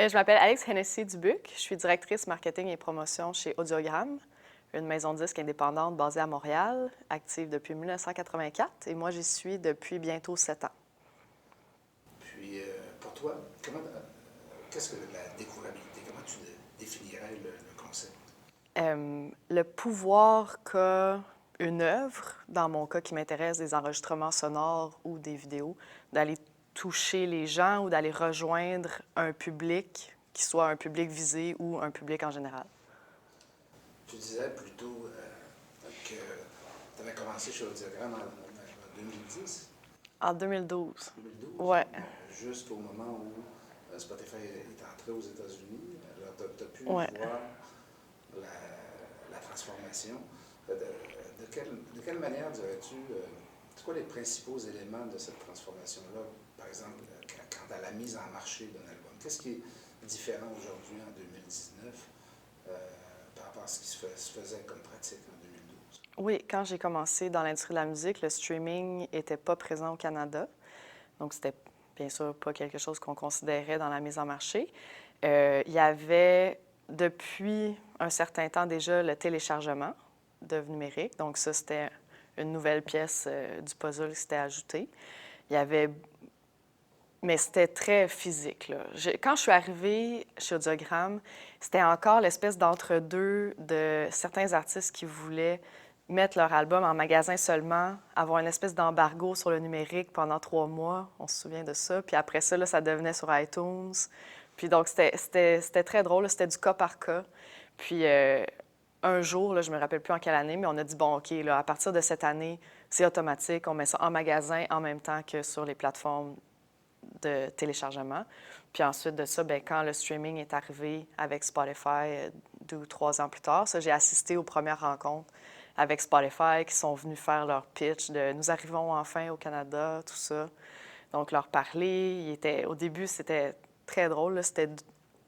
Je m'appelle Alex Hennessy-Dubuc. Je suis directrice marketing et promotion chez Audiogramme, une maison de disques indépendante basée à Montréal, active depuis 1984. Et moi, j'y suis depuis bientôt 7 ans. Puis, pour toi, qu'est-ce que la découvrabilité? Comment tu définirais le concept? Le pouvoir qu'a une œuvre, dans mon cas qui m'intéresse, des enregistrements sonores ou des vidéos, d'aller toucher les gens ou d'aller rejoindre un public, qui soit un public visé ou un public en général. Tu disais plutôt que tu avais commencé chez Audiogramme en 2010? En 2012. 2012? Ouais. Juste au moment où Spotify est entré aux États-Unis. Alors, tu as pu Ouais. voir la transformation. De quelle manière dirais-tu, c'est quoi les principaux éléments de cette transformation-là? Par exemple, quant à la mise en marché d'un album. Qu'est-ce qui est différent aujourd'hui en 2019 par rapport à ce qui se faisait comme pratique en 2012? Oui, quand j'ai commencé dans l'industrie de la musique, le streaming n'était pas présent au Canada. Donc, c'était bien sûr pas quelque chose qu'on considérait dans la mise en marché. Il y avait depuis un certain temps déjà le téléchargement d'œuvres numériques. Donc, ça, c'était une nouvelle pièce du puzzle qui s'était ajoutée. Il y avait... Mais c'était très physique, là. Quand je suis arrivée chez Audiogramme, c'était encore l'espèce d'entre-deux de certains artistes qui voulaient mettre leur album en magasin seulement, avoir une espèce d'embargo sur le numérique pendant 3 mois. On se souvient de ça. Puis après ça, là, ça devenait sur iTunes. Puis donc, c'était très drôle. C'était du cas par cas. Puis un jour, là, je me rappelle plus en quelle année, mais on a dit, bon, OK, là, à partir de cette année, c'est automatique. On met ça en magasin en même temps que sur les plateformes de téléchargement. Puis ensuite de ça, bien, quand le streaming est arrivé avec Spotify 2 ou 3 ans plus tard, ça, j'ai assisté aux premières rencontres avec Spotify qui sont venus faire leur pitch de « Nous arrivons enfin au Canada », tout ça. Donc, leur parler, au début, c'était très drôle. C'était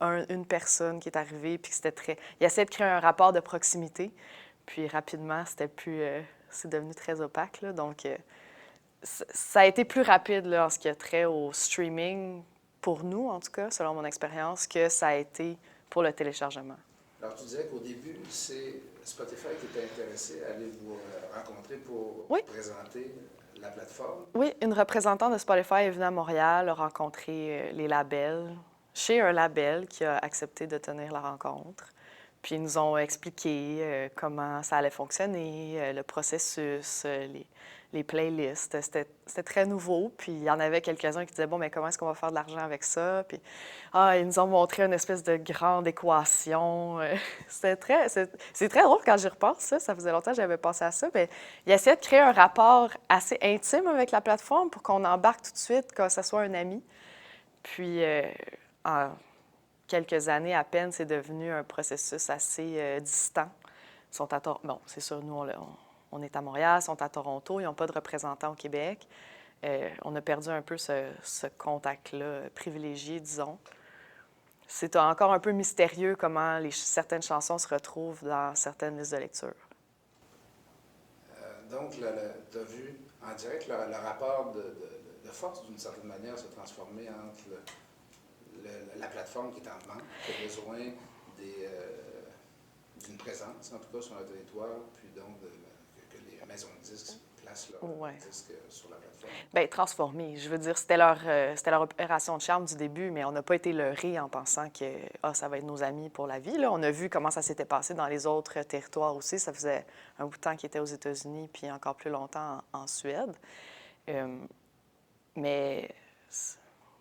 une personne qui est arrivée, puis c'était très... Il essayait de créer un rapport de proximité, puis rapidement, c'était plus... c'est devenu très opaque, là. Donc, ça a été plus rapide là, en ce qui a trait au streaming, pour nous, en tout cas, selon mon expérience, que ça a été pour le téléchargement. Alors, tu disais qu'au début, c'est Spotify qui était intéressé à aller vous rencontrer pour Oui. présenter la plateforme. Oui, une représentante de Spotify est venue à Montréal, a rencontré les labels, chez un label qui a accepté de tenir la rencontre. Puis ils nous ont expliqué comment ça allait fonctionner, le processus, les playlists. C'était très nouveau. Puis il y en avait quelques-uns qui disaient, bon, mais comment est-ce qu'on va faire de l'argent avec ça? Puis ils nous ont montré une espèce de grande équation. C'est très drôle quand j'y repense, ça. Ça faisait longtemps que j'avais pensé à ça. Mais ils essayaient de créer un rapport assez intime avec la plateforme pour qu'on embarque tout de suite, que ce soit un ami. Puis, en quelques années à peine, c'est devenu un processus assez distant. Ils sont à Bon, c'est sûr, nous, on est à Montréal, ils sont à Toronto, ils n'ont pas de représentants au Québec. On a perdu un peu ce contact-là privilégié, disons. C'est encore un peu mystérieux comment certaines chansons se retrouvent dans certaines listes de lecture. Donc, tu as vu en direct le rapport de force, d'une certaine manière, se transformer entre la plateforme qui est en demande, qui a besoin d'une présence, en tout cas, sur le territoire, puis donc que les maisons de disques placent leurs disques sur la plateforme. Bien, transformer. Je veux dire, c'était leur opération de charme du début, mais on n'a pas été leurrés en pensant que ça va être nos amis pour la vie. Là. On a vu comment ça s'était passé dans les autres territoires aussi. Ça faisait un bout de temps qu'ils étaient aux États-Unis, puis encore plus longtemps en Suède. Mais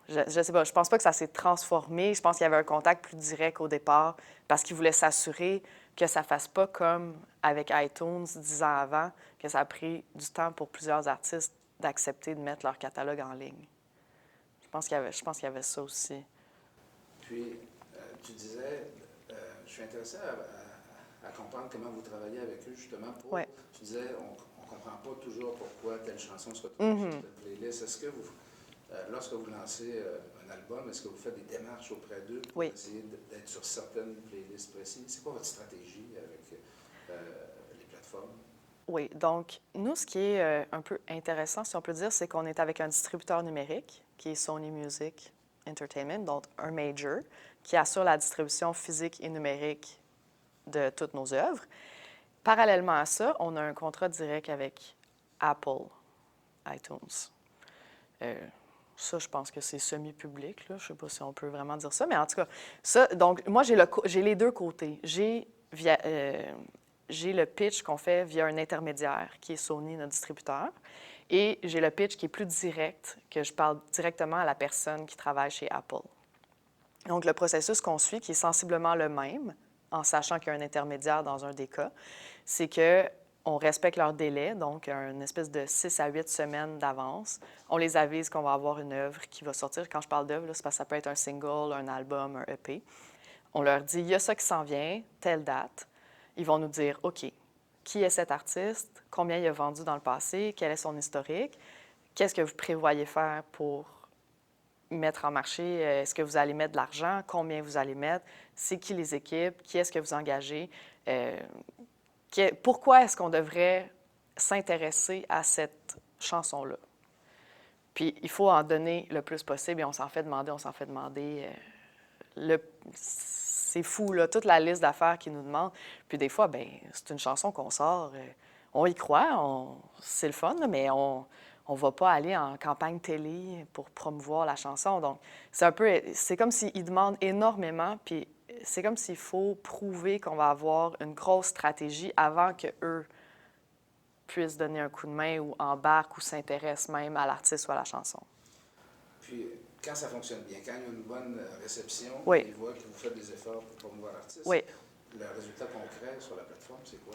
je sais pas, je pense pas que ça s'est transformé. Je pense qu'il y avait un contact plus direct au départ parce qu'ils voulaient s'assurer que ça fasse pas comme avec iTunes 10 ans avant, que ça a pris du temps pour plusieurs artistes d'accepter de mettre leur catalogue en ligne. Je pense qu'il y avait ça aussi. Puis, tu disais, je suis intéressé à comprendre comment vous travaillez avec eux, justement, pour... Ouais. Tu disais, on ne comprend pas toujours pourquoi telle chanson se retrouve sur telle playlist. Est-ce que vous, lorsque vous lancez un album, est-ce que vous faites des démarches auprès d'eux pour essayer d'être sur certaines playlists précises? C'est quoi votre stratégie avec les plateformes? Oui, donc nous, ce qui est un peu intéressant, si on peut dire, c'est qu'on est avec un distributeur numérique qui est Sony Music Entertainment, donc un major, qui assure la distribution physique et numérique de toutes nos œuvres. Parallèlement à ça, on a un contrat direct avec Apple iTunes. Ça, je pense que c'est semi-public, là. Je ne sais pas si on peut vraiment dire ça, mais en tout cas, ça, donc, moi, j'ai les deux côtés. J'ai le pitch qu'on fait via un intermédiaire, qui est Sony, notre distributeur, et j'ai le pitch qui est plus direct, que je parle directement à la personne qui travaille chez Apple. Donc, le processus qu'on suit, qui est sensiblement le même, en sachant qu'il y a un intermédiaire dans un des cas, c'est qu'on respecte leur délai, donc une espèce de 6 à 8 semaines d'avance. On les avise qu'on va avoir une œuvre qui va sortir. Quand je parle d'œuvre, c'est parce que ça peut être un single, un album, un EP. On leur dit, il y a ça qui s'en vient, telle date. Ils vont nous dire, OK, qui est cet artiste? Combien il a vendu dans le passé? Quel est son historique? Qu'est-ce que vous prévoyez faire pour mettre en marché? Est-ce que vous allez mettre de l'argent? Combien vous allez mettre? C'est qui les équipes? Qui est-ce que vous engagez? Pourquoi est-ce qu'on devrait s'intéresser à cette chanson-là? Puis, il faut en donner le plus possible et on s'en fait demander. C'est fou, là, toute la liste d'affaires qu'ils nous demandent. Puis des fois, bien, c'est une chanson qu'on sort, on y croit, c'est le fun, là, mais on ne va pas aller en campagne télé pour promouvoir la chanson. Donc, c'est comme s'ils demandent énormément, puis c'est comme s'il faut prouver qu'on va avoir une grosse stratégie avant qu'eux puissent donner un coup de main ou embarquent ou s'intéressent même à l'artiste ou à la chanson. Puis, quand ça fonctionne bien, quand il y a une bonne réception, Oui. ils voient que vous faites des efforts pour promouvoir l'artiste, oui. Le résultat concret sur la plateforme, c'est quoi?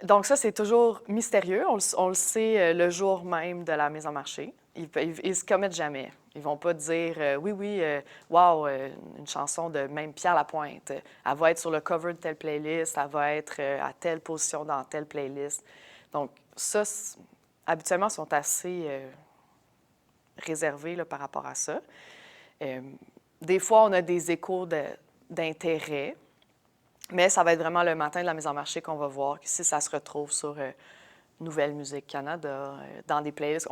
Donc ça, c'est toujours mystérieux. On le sait le jour même de la mise en marché. Ils ne se commettent jamais. Ils ne vont pas dire oui, wow, une chanson de même Pierre Lapointe. Elle va être sur le cover de telle playlist, elle va être à telle position dans telle playlist. Donc ça, habituellement, sont assez réservés là, par rapport à ça. Des fois, on a des échos d'intérêt. Mais ça va être vraiment le matin de la mise en marché qu'on va voir si ça se retrouve sur Nouvelle Musique Canada, dans des playlists.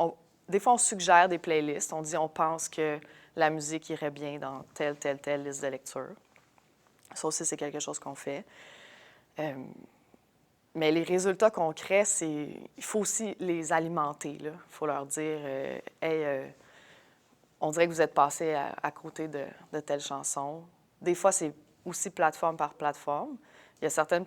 Des fois, on suggère des playlists. On dit on pense que la musique irait bien dans telle liste de lecture. Ça aussi, c'est quelque chose qu'on fait. Mais les résultats concrets, il faut aussi les alimenter. Il faut leur dire hey, on dirait que vous êtes passé à côté de telle chanson. Des fois, c'est aussi plateforme par plateforme. Il y a certaines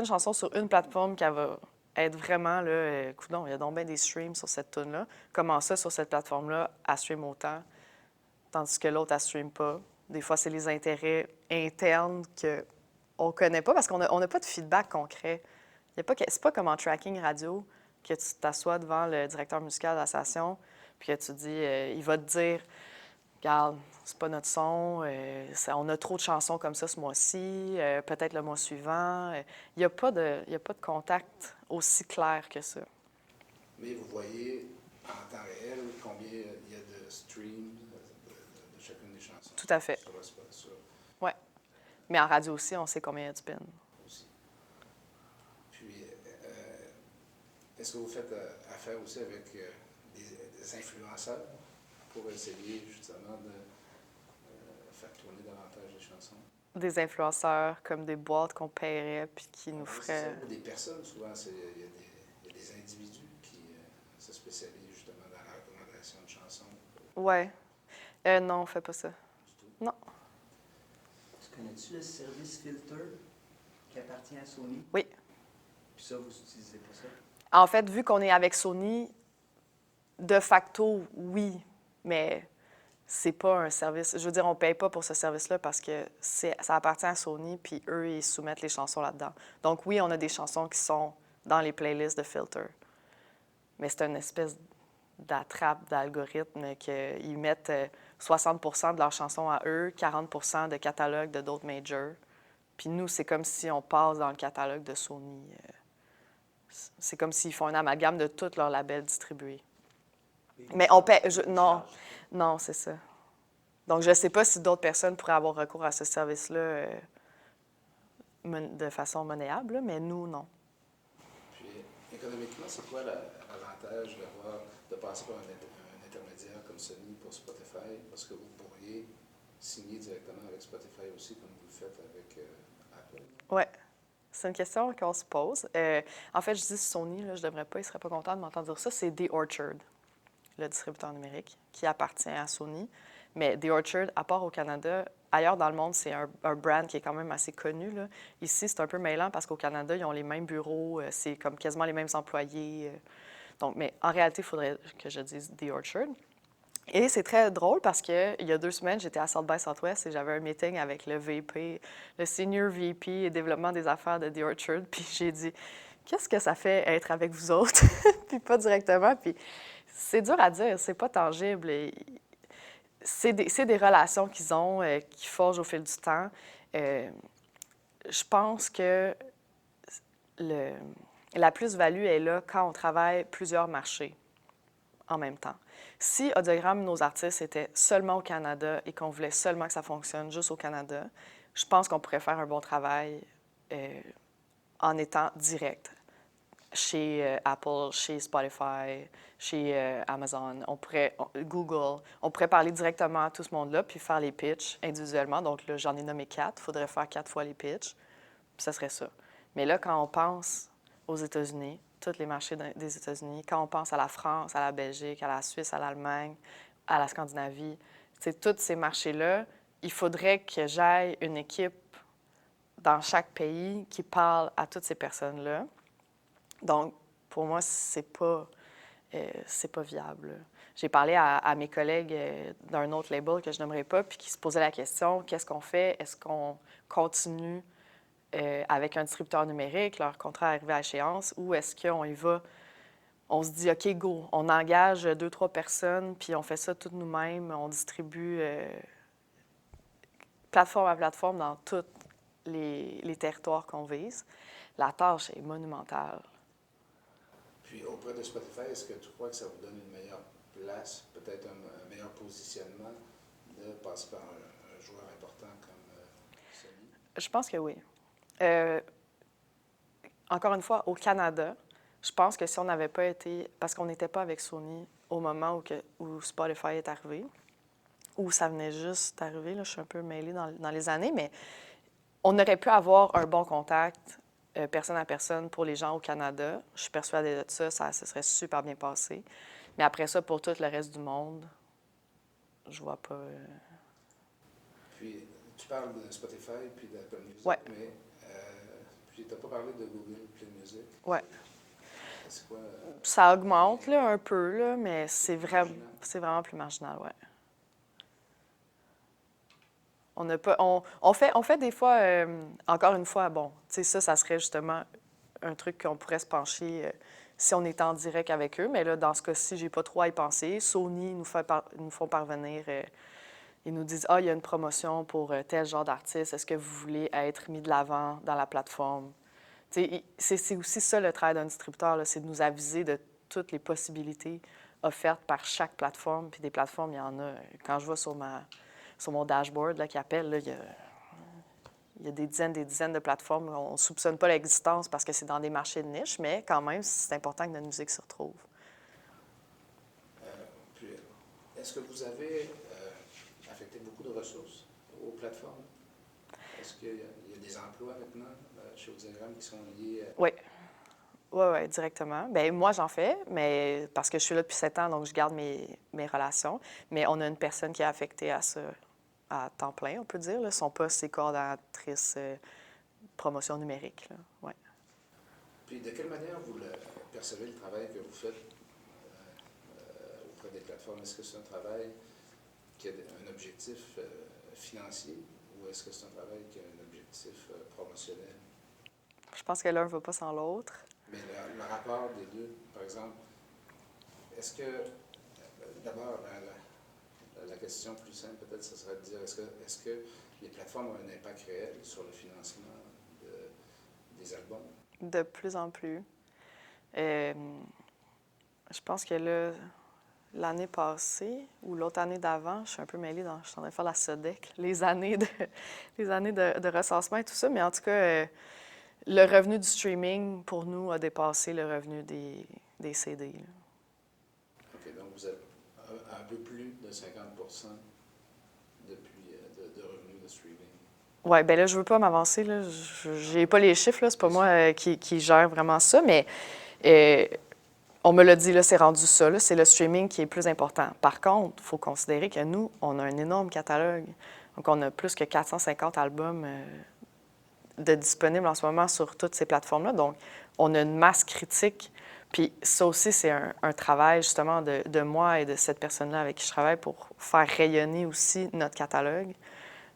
chansons sur une plateforme qui va être vraiment, là, coudonc, il y a donc bien des streams sur cette tune-là. Comment ça, sur cette plateforme-là, elle stream autant, tandis que l'autre, elle ne stream pas. Des fois, c'est les intérêts internes qu'on ne connaît pas parce qu'on n'a pas de feedback concret. C'est pas comme en tracking radio que tu t'assois devant le directeur musical de la station puis que tu dis, il va te dire, regarde, c'est pas notre son, on a trop de chansons comme ça ce mois-ci, peut-être le mois suivant. Il n'y a pas de contact aussi clair que ça. Mais vous voyez en temps réel combien il y a de streams de chacune des chansons. Tout à fait. Oui. Mais en radio aussi, on sait combien il y a de spins. Aussi. Puis, est-ce que vous faites affaire aussi avec des influenceurs pour essayer justement de faire tourner davantage les chansons? Des influenceurs comme des boîtes qu'on paierait puis qui nous feraient... Des personnes, souvent, il y a des individus qui se spécialisent justement dans la recommandation de chansons. Oui. Non, on ne fait pas ça. Du tout. Non. Tu connais-tu le service Filter qui appartient à Sony? Oui. Puis ça, vous n'utilisez pas ça? En fait, vu qu'on est avec Sony, de facto, oui, mais c'est pas un service. Je veux dire, on ne paye pas pour ce service-là parce que ça appartient à Sony, puis eux, ils soumettent les chansons là-dedans. Donc oui, on a des chansons qui sont dans les playlists de Filter. Mais c'est une espèce d'attrape d'algorithme qu'ils mettent 60 % de leurs chansons à eux, 40 % de catalogue de d'autres majors. Puis nous, c'est comme si on passe dans le catalogue de Sony. C'est comme s'ils font un amalgame de tous leurs labels distribués. Mais on paie... Non, c'est ça. Donc, je ne sais pas si d'autres personnes pourraient avoir recours à ce service-là de façon monnayable, là, mais nous, non. Puis, économiquement, c'est quoi l'avantage de passer par un intermédiaire comme Sony pour Spotify, parce que vous pourriez signer directement avec Spotify aussi, comme vous le faites avec Apple? Oui, c'est une question qu'on se pose. En fait, je dis Sony, là, je ne devrais pas, ils ne seraient pas contents de m'entendre dire ça. C'est The Orchard, le distributeur numérique, qui appartient à Sony. Mais The Orchard, à part au Canada, ailleurs dans le monde, c'est un brand qui est quand même assez connu, là. Ici, c'est un peu mêlant parce qu'au Canada, ils ont les mêmes bureaux, c'est comme quasiment les mêmes employés. Donc, mais en réalité, il faudrait que je dise The Orchard. Et c'est très drôle parce qu'il y a 2 semaines, j'étais à South by Southwest et j'avais un meeting avec le VP, le Senior VP et développement des affaires de The Orchard. Puis j'ai dit, qu'est-ce que ça fait être avec vous autres? Puis pas directement. Puis c'est dur à dire, c'est pas tangible. C'est des relations qu'ils ont, qui forgent au fil du temps. Je pense que la plus-value est là quand on travaille plusieurs marchés en même temps. Si Audiogramme, nos artistes, étaient seulement au Canada et qu'on voulait seulement que ça fonctionne juste au Canada, je pense qu'on pourrait faire un bon travail en étant direct chez Apple, chez Spotify, chez Amazon, Google. On pourrait parler directement à tout ce monde-là puis faire les pitchs individuellement. Donc là, j'en ai nommé 4. Il faudrait faire 4 fois les pitchs, puis ça serait ça. Mais là, quand on pense aux États-Unis, tous les marchés des États-Unis, quand on pense à la France, à la Belgique, à la Suisse, à l'Allemagne, à la Scandinavie, tous ces marchés-là, il faudrait que j'aille une équipe dans chaque pays qui parle à toutes ces personnes-là. Donc, pour moi, c'est pas viable. J'ai parlé à mes collègues d'un autre label que je n'aimerais pas, puis qui se posaient la question, qu'est-ce qu'on fait? Est-ce qu'on continue avec un distributeur numérique, leur contrat est arrivé à échéance, ou est-ce qu'on y va, on se dit, OK, go, on engage 2-3 personnes, puis on fait ça toutes nous-mêmes, on distribue plateforme à plateforme dans tous les territoires qu'on vise. La tâche est monumentale. Puis auprès de Spotify, est-ce que tu crois que ça vous donne une meilleure place, peut-être un meilleur positionnement de passer par un joueur important comme Sony? Je pense que oui. Encore une fois, au Canada, je pense que si on n'avait pas été, parce qu'on n'était pas avec Sony au moment où Spotify est arrivé, où ça venait juste d'arriver, là, je suis un peu mêlée dans les années, mais on aurait pu avoir un bon contact personne à personne pour les gens au Canada. Je suis persuadée de ça, ça se serait super bien passé. Mais après ça, pour tout le reste du monde, je vois pas... Puis, tu parles de Spotify puis d'Apple Music, Ouais. mais puis tu n'as pas parlé de Google Play Music. Oui. C'est quoi? Ça augmente là, un peu, là, mais c'est vraiment plus marginal, oui. On fait des fois, encore une fois, bon, tu sais, ça serait justement un truc qu'on pourrait se pencher si on est en direct avec eux, mais là, dans ce cas-ci, j'ai pas trop à y penser. Sony nous font parvenir, ils nous disent, il y a une promotion pour tel genre d'artiste, est-ce que vous voulez être mis de l'avant dans la plateforme? Tu sais, c'est aussi ça le travail d'un distributeur, là, c'est de nous aviser de toutes les possibilités offertes par chaque plateforme, puis des plateformes, il y en a. Quand je vois sur mon dashboard là, qui appelle, là, il y a des dizaines de plateformes. On ne soupçonne pas l'existence parce que c'est dans des marchés de niche, mais quand même, c'est important que notre musique s'y retrouve. Puis, est-ce que vous avez affecté beaucoup de ressources aux plateformes? Est-ce qu'il y a des emplois maintenant chez Audiogramme qui sont liés à... Oui. Oui, directement. Bien, moi, j'en fais, mais parce que je suis là depuis 7 ans, donc je garde mes relations. Mais on a une personne qui est affectée à ça à temps plein, on peut dire. Là. Son poste, c'est coordonnatrice promotion numérique. Là. Ouais. Puis de quelle manière vous percevez le travail que vous faites auprès des plateformes? Est-ce que c'est un travail qui a un objectif financier ou est-ce que c'est un travail qui a un objectif promotionnel? Je pense que l'un ne va pas sans l'autre. Mais le rapport des deux, par exemple, est-ce que, d'abord, la question plus simple peut-être, ce serait de dire, est-ce que les plateformes ont un impact réel sur le financement des albums? De plus en plus. Je pense que là, l'année passée ou l'autre année d'avant, je suis un peu mêlée je suis en train de faire la SODEC, les années de recensement et tout ça, mais en tout cas, le revenu du streaming, pour nous, a dépassé le revenu des CD. Là. OK, donc vous êtes un peu plus généré 50% depuis de revenus de streaming. Oui, bien là, je ne veux pas m'avancer. Je n'ai pas les chiffres, là, c'est pas moi qui gère vraiment ça, mais on me l'a dit, là, c'est rendu ça. Là, c'est le streaming qui est plus important. Par contre, il faut considérer que nous, on a un énorme catalogue. Donc, on a plus que 450 albums de disponibles en ce moment sur toutes ces plateformes-là. Donc, on a une masse critique. Puis ça aussi, c'est un travail justement de moi et de cette personne-là avec qui je travaille pour faire rayonner aussi notre catalogue,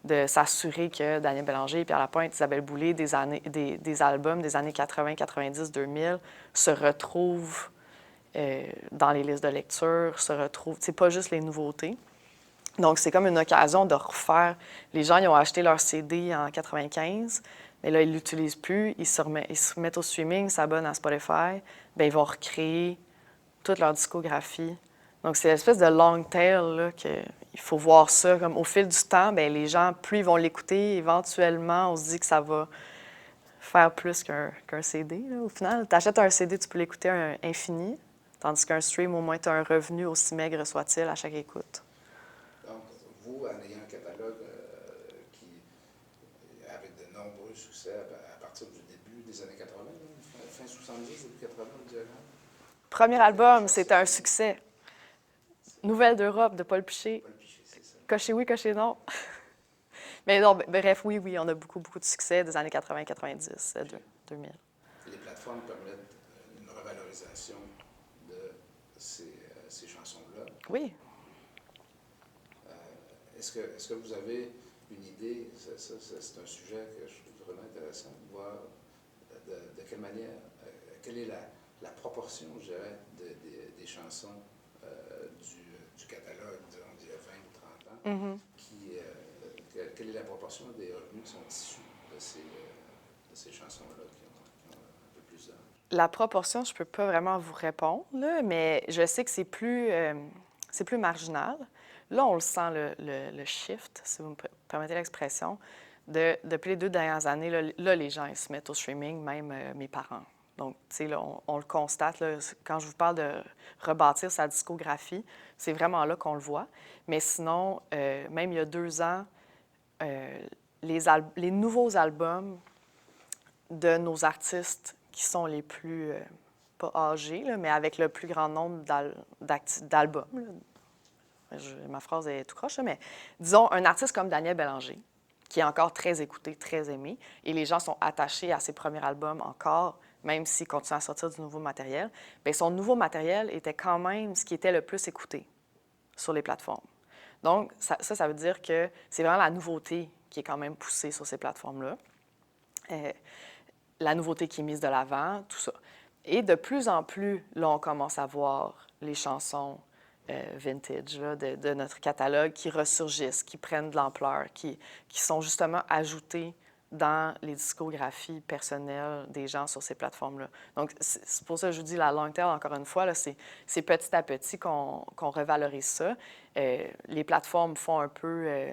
de s'assurer que Daniel Bélanger, Pierre Lapointe, Isabelle Boulay, des albums des années 80, 90, 2000 se retrouvent dans les listes de lecture, se retrouvent. C'est pas juste les nouveautés. Donc, c'est comme une occasion de refaire. Les gens, ils ont acheté leur CD en 95, mais là, ils ne l'utilisent plus. Ils se mettent au streaming, s'abonnent à Spotify. Bien, ils vont recréer toute leur discographie. Donc, c'est l'espèce de long tail, là, il faut voir ça. Comme au fil du temps, bien, les gens, plus ils vont l'écouter, éventuellement, on se dit que ça va faire plus qu'un CD. Là. Au final, tu achètes un CD, tu peux l'écouter à infini, tandis qu'un stream, au moins, tu as un revenu aussi maigre soit-il à chaque écoute. Donc, vous, en ayant un catalogue avec de nombreux succès à partir du début des années 80, fin 70, début 80, vous direz? Premier album, c'était un succès. Nouvelle d'Europe de Paul Piché. Paul Piché, c'est ça. Coché oui, coché non. Mais non, bref, oui, on a beaucoup de succès des années 80, 90, 2000. Les plateformes permettent une revalorisation de ces chansons-là. Oui. Est-ce que vous avez une idée, c'est un sujet que je trouve vraiment intéressant, de voir de quelle manière, quelle est la proportion, je dirais, des chansons du catalogue d'il y a 20 ou 30 ans, Mm-hmm. quelle est la proportion des revenus qui sont issus de ces chansons-là qui ont un peu plus d'âge? La proportion, je ne peux pas vraiment vous répondre, là, mais je sais que c'est plus marginal. Là, on le sent, le shift, si vous me permettez l'expression. Depuis les 2 dernières années, là, les gens ils se mettent au streaming, même mes parents. Donc, tu sais, là, on le constate. Là, quand je vous parle de rebâtir sa discographie, c'est vraiment là qu'on le voit. Mais sinon, même il y a 2 ans, les nouveaux albums de nos artistes qui sont les plus, pas âgés, là, mais avec le plus grand nombre d'albums. Ma phrase est tout croche, mais disons un artiste comme Daniel Bélanger, qui est encore très écouté, très aimé, et les gens sont attachés à ses premiers albums encore, même s'il continue à sortir du nouveau matériel, bien, son nouveau matériel était quand même ce qui était le plus écouté sur les plateformes. Donc, ça veut dire que c'est vraiment la nouveauté qui est quand même poussée sur ces plateformes-là. La nouveauté qui est mise de l'avant, tout ça. Et de plus en plus, là, on commence à voir les chansons vintage là, de notre catalogue qui ressurgissent, qui prennent de l'ampleur, qui sont justement ajoutées dans les discographies personnelles des gens sur ces plateformes-là. Donc, c'est pour ça que je vous dis la long tail, encore une fois, là, c'est petit à petit qu'on revalorise ça. Les plateformes font un peu...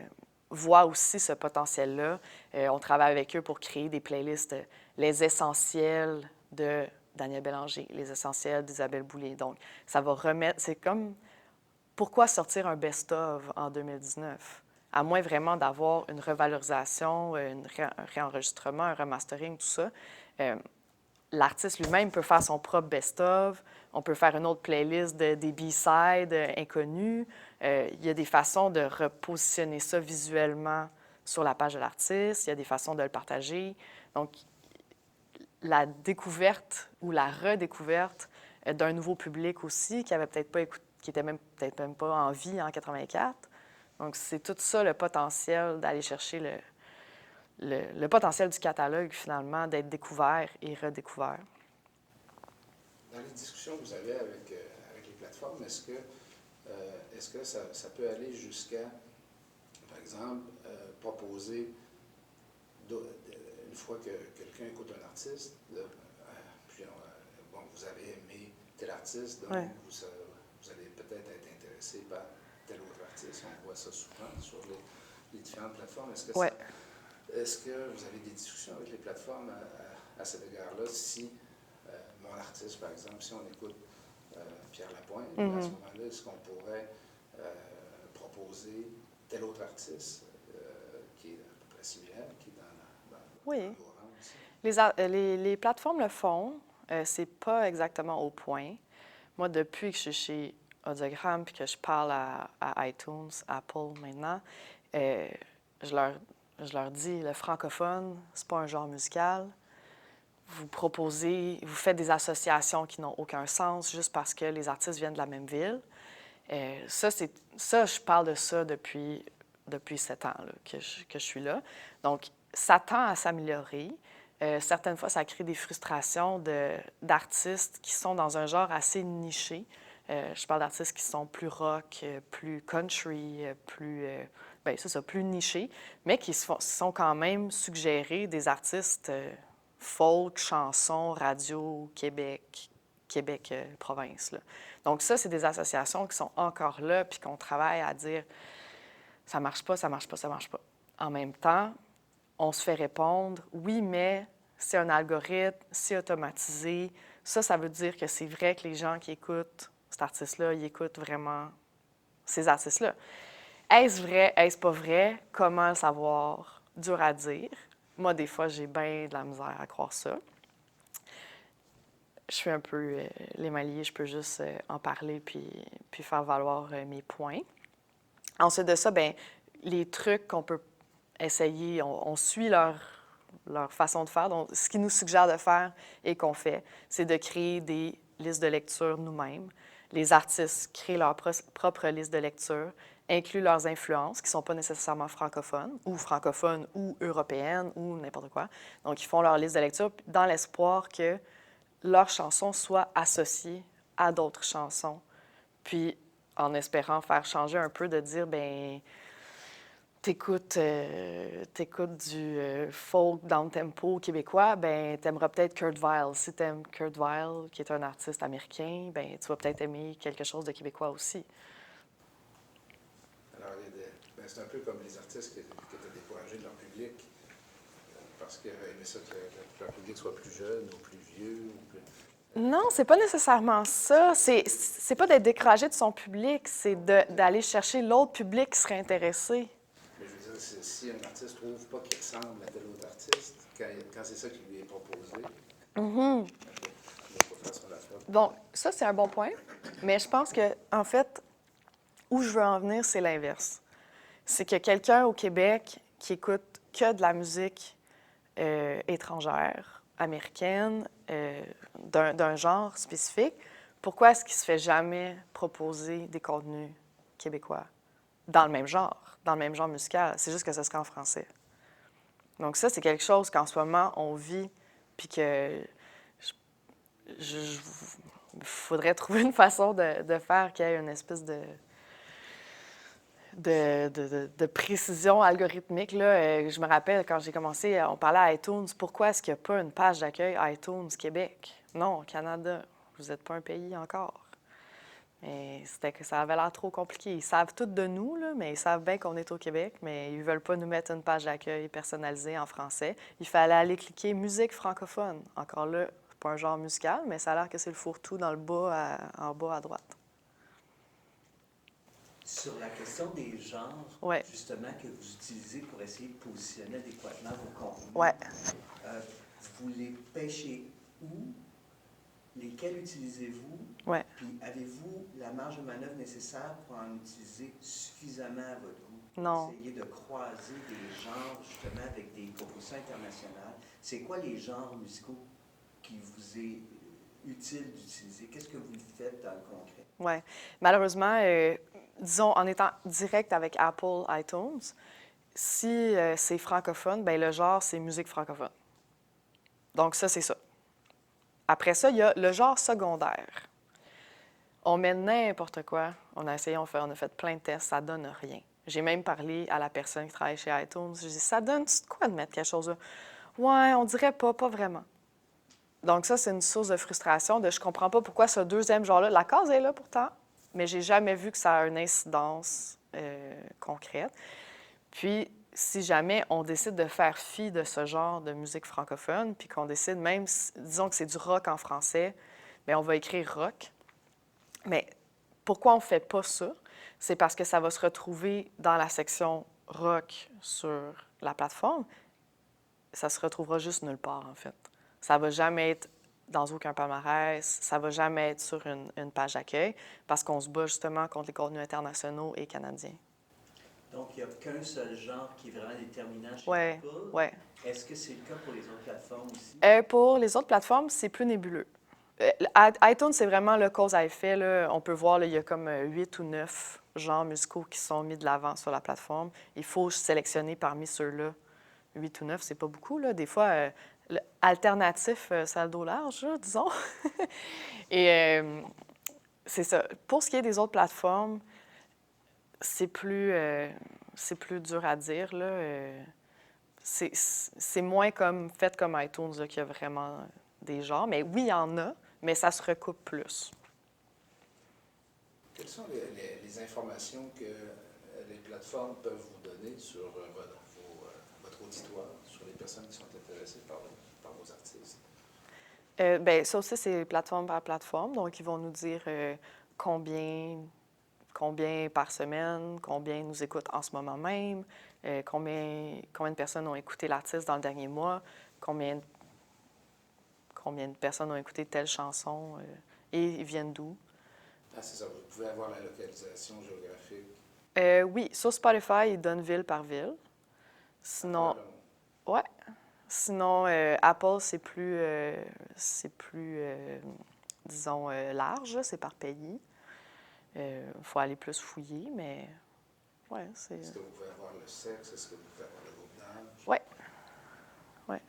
voient aussi ce potentiel-là. On travaille avec eux pour créer des playlists, les essentiels de Daniel Bélanger, les essentiels d'Isabelle Boulay. Donc, ça va remettre... C'est comme... Pourquoi sortir un best-of en 2019? À moins vraiment d'avoir une revalorisation, un réenregistrement, un remastering, tout ça. L'artiste lui-même peut faire son propre best-of. On peut faire une autre playlist des B-sides inconnus. Il y a des façons de repositionner ça visuellement sur la page de l'artiste. Il y a des façons de le partager. Donc, la découverte ou la redécouverte d'un nouveau public aussi qui avait peut-être pas écouté, qui était peut-être même pas en vie en 84. Donc, c'est tout ça le potentiel d'aller chercher le potentiel du catalogue, finalement, d'être découvert et redécouvert. Dans les discussions que vous avez avec les plateformes, est-ce que ça peut aller jusqu'à, par exemple, proposer, une fois que quelqu'un écoute un artiste, puis bon, vous avez aimé tel artiste, donc vous allez peut-être être intéressé par tel autre artiste. On voit ça souvent sur les différentes plateformes. Est-ce que vous avez des discussions avec les plateformes à cet égard-là? Si mon artiste, par exemple, si on écoute Pierre Lapointe, à ce moment-là, est-ce qu'on pourrait proposer tel autre artiste qui est à peu près similaire, qui est dans Oui. le courant aussi? Les plateformes le font. C'est pas exactement au point. Moi, depuis que je suis chez Audiogramme puis que je parle à iTunes, Apple maintenant, euh, je leur dis, le francophone, c'est pas un genre musical. Vous proposez, vous faites des associations qui n'ont aucun sens juste parce que les artistes viennent de la même ville. Ça, je parle de ça depuis 7 ans là, que je suis là. Donc, ça tend à s'améliorer. Certaines fois, ça crée des frustrations d'artistes qui sont dans un genre assez niché. Je parle d'artistes qui sont plus rock, plus country, bien, c'est ça, plus nichés, mais qui sont quand même suggérés des artistes folk, chansons, radio, Québec province. Là. Donc ça, c'est des associations qui sont encore là puis qu'on travaille à dire ça marche pas, ça marche pas, ça marche pas. En même temps, on se fait répondre oui, mais c'est un algorithme, c'est automatisé. Ça veut dire que c'est vrai que les gens qui écoutent cet artiste-là, ils écoutent vraiment ces artistes-là. Est-ce vrai, est-ce pas vrai? Comment le savoir? Dur à dire. Moi, des fois, j'ai bien de la misère à croire ça. Je suis un peu les mains liées, je peux juste en parler puis faire valoir mes points. Ensuite de ça, bien, les trucs qu'on peut essayer, on suit leur façon de faire. Donc, ce qu'ils nous suggèrent de faire et qu'on fait, c'est de créer des listes de lecture nous-mêmes. Les artistes créent leur propre liste de lecture, incluent leurs influences, qui ne sont pas nécessairement francophones ou européennes ou n'importe quoi. Donc, ils font leur liste de lecture dans l'espoir que leurs chansons soient associées à d'autres chansons. Puis, en espérant faire changer un peu, de dire, ben t'écoutes du folk down-tempo québécois, ben t'aimeras peut-être Kurt Vile. Si t'aimes Kurt Vile, qui est un artiste américain, ben tu vas peut-être aimer quelque chose de québécois aussi. Alors, c'est un peu comme les artistes qui étaient découragés de leur public parce qu'ils aimaient ça que leur public soit plus jeune ou plus vieux. Ou plus... Non, c'est pas nécessairement ça. C'est pas d'être découragé de son public, c'est d'aller chercher l'autre public qui serait intéressé. Mais je veux dire, si un artiste ne trouve pas qu'il ressemble à tel autre artiste, quand c'est ça qui lui est proposé, il faut faire son affaire. Donc, ça, c'est un bon point. Mais je pense que, en fait, où je veux en venir, c'est l'inverse. C'est que quelqu'un au Québec qui écoute que de la musique étrangère, américaine, d'un genre spécifique, pourquoi est-ce qu'il ne se fait jamais proposer des contenus québécois dans le même genre musical? C'est juste que ce serait en français. Donc ça, c'est quelque chose qu'en ce moment, on vit, puis que il faudrait trouver une façon de faire qu'il y ait une espèce de précision algorithmique. Là. Je me rappelle, quand j'ai commencé, on parlait à iTunes. Pourquoi est-ce qu'il n'y a pas une page d'accueil iTunes Québec? Non, Canada, vous n'êtes pas un pays encore. Mais c'était que ça avait l'air trop compliqué. Ils savent tout de nous, là, mais ils savent bien qu'on est au Québec, mais ils ne veulent pas nous mettre une page d'accueil personnalisée en français. Il fallait aller cliquer « musique francophone ». Encore là, c'est pas un genre musical, mais ça a l'air que c'est le fourre-tout dans le bas, en bas à droite. Sur la question des genres, ouais. Justement, que vous utilisez pour essayer de positionner adéquatement vos contenus, ouais. Vous les pêchez où? Lesquels utilisez-vous? Ouais. Puis avez-vous la marge de manœuvre nécessaire pour en utiliser suffisamment à votre goût? Non. Essayez de croiser des genres, justement, avec des propositions internationales. C'est quoi les genres musicaux qui vous est utile d'utiliser? Qu'est-ce que vous faites dans le concret? Oui. Malheureusement, disons, en étant direct avec Apple iTunes, si c'est francophone, bien, le genre, c'est musique francophone. Donc, ça, c'est ça. Après ça, il y a le genre secondaire. On met n'importe quoi. On a essayé, on a fait plein de tests, ça donne rien. J'ai même parlé à la personne qui travaille chez iTunes. Je dis, ça donne quoi de mettre quelque chose là? Ouais, on dirait pas vraiment. Donc ça, c'est une source de frustration, je comprends pas pourquoi ce deuxième genre-là, la case est là pourtant, mais j'ai jamais vu que ça a une incidence concrète. Puis, si jamais on décide de faire fi de ce genre de musique francophone, puis qu'on décide même, disons que c'est du rock en français, bien, on va écrire rock. Mais pourquoi on ne fait pas ça? c'est parce que ça va se retrouver dans la section rock sur la plateforme. Ça se retrouvera juste nulle part, en fait. Ça ne va jamais être dans aucun palmarès, ça ne va jamais être sur une page d'accueil, parce qu'on se bat justement contre les contenus internationaux et canadiens. Donc, il n'y a qu'un seul genre qui est vraiment déterminant chez Ouais, Apple. ouais. Est-ce que c'est le cas pour les autres plateformes aussi? Pour les autres plateformes, c'est plus nébuleux. iTunes, c'est vraiment le cause à effet. Là. On peut voir, là, il y a comme 8 ou 9 genres musicaux qui sont mis de l'avant sur la plateforme. Il faut sélectionner parmi ceux-là. 8 ou 9, c'est pas beaucoup. Là. Des fois, alternatif, ça a le dos large, là, disons. Et c'est ça. Pour ce qui est des autres plateformes, c'est plus dur à dire. Là. C'est moins comme fait comme iTunes, là, qu'il y a vraiment des genres. Mais oui, il y en a, mais ça se recoupe plus. Quelles sont les informations que les plateformes peuvent vous donner sur votre auditoire, sur les personnes qui sont intéressées par vos artistes? Bien, ça aussi, c'est plateforme par plateforme. Donc, ils vont nous dire combien par semaine, combien nous écoutent en ce moment même, combien de personnes ont écouté l'artiste dans le dernier mois, combien de personnes ont écouté telle chanson et ils viennent d'où. Ah, c'est ça, vous pouvez avoir la localisation géographique. Oui, sur Spotify, ils donnent ville par ville. Sinon, ouais. Sinon, Apple, c'est plus disons, large, c'est par pays. Il faut aller plus fouiller, mais ouais, c'est... Est-ce que vous pouvez avoir le sexe? Est-ce que vous pouvez avoir le groupe d'âge? Ouais. Ouais.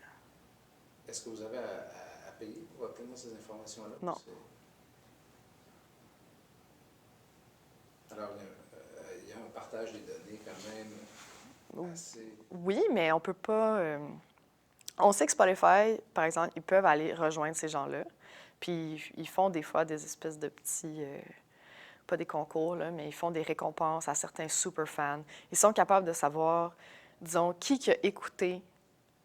Est-ce que vous avez à payer pour obtenir ces informations-là? Non. Alors, il y a un partage des données quand même assez... Oui, mais on peut pas... On sait que Spotify, par exemple, ils peuvent aller rejoindre ces gens-là. Puis ils font des fois des espèces de petits... pas des concours, là, mais ils font des récompenses à certains super fans. Ils sont capables de savoir, disons, qui a écouté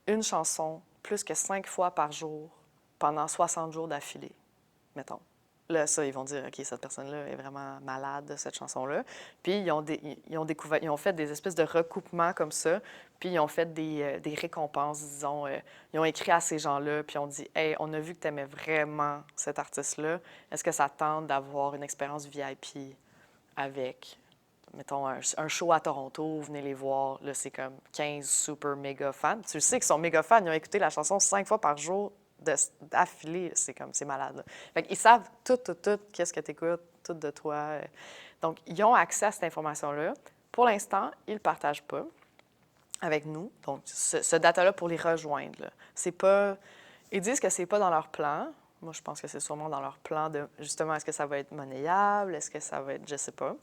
une chanson plus que 5 fois par jour pendant 60 jours d'affilée, mettons. Là, ça, ils vont dire, OK, cette personne-là est vraiment malade de cette chanson-là. Puis, ils ont fait des espèces de recoupements comme ça. Puis, ils ont fait des récompenses, disons. Ils ont écrit à ces gens-là, puis ont dit, hey, on a vu que tu aimais vraiment cet artiste-là. Est-ce que ça te tente d'avoir une expérience VIP avec, mettons, un show à Toronto, venez les voir. Là, c'est comme 15 super méga fans. Tu sais qu'ils sont méga fans, ils ont écouté la chanson 5 fois par jour d'affilée, c'est malade. Là. Fait qu'ils savent tout, qu'est-ce que tu écoutes, tout de toi. Donc, ils ont accès à cette information-là. Pour l'instant, ils ne le partagent pas avec nous. Donc, ce data-là pour les rejoindre. Là. C'est pas... Ils disent que c'est pas dans leur plan. Moi, je pense que c'est sûrement dans leur plan de, justement, est-ce que ça va être monnayable? Est-ce que ça va être... Je sais pas.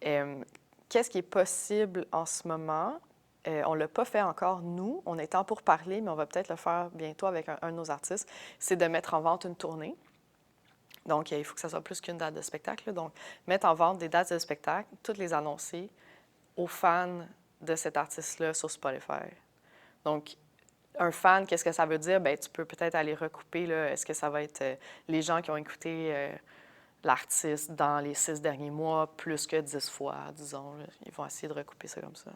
Qu'est-ce qui est possible en ce moment? On ne l'a pas fait encore, nous. On est en pourparlers, mais on va peut-être le faire bientôt avec un de nos artistes. C'est de mettre en vente une tournée. Donc, il faut que ça soit plus qu'une date de spectacle. Là. Donc, mettre en vente des dates de spectacle, toutes les annoncer aux fans de cet artiste-là sur Spotify. Donc, un fan, qu'est-ce que ça veut dire? Bien, tu peux peut-être aller recouper. Là, est-ce que ça va être les gens qui ont écouté l'artiste dans les 6 derniers mois plus que 10 fois, disons. Là. Ils vont essayer de recouper ça comme ça.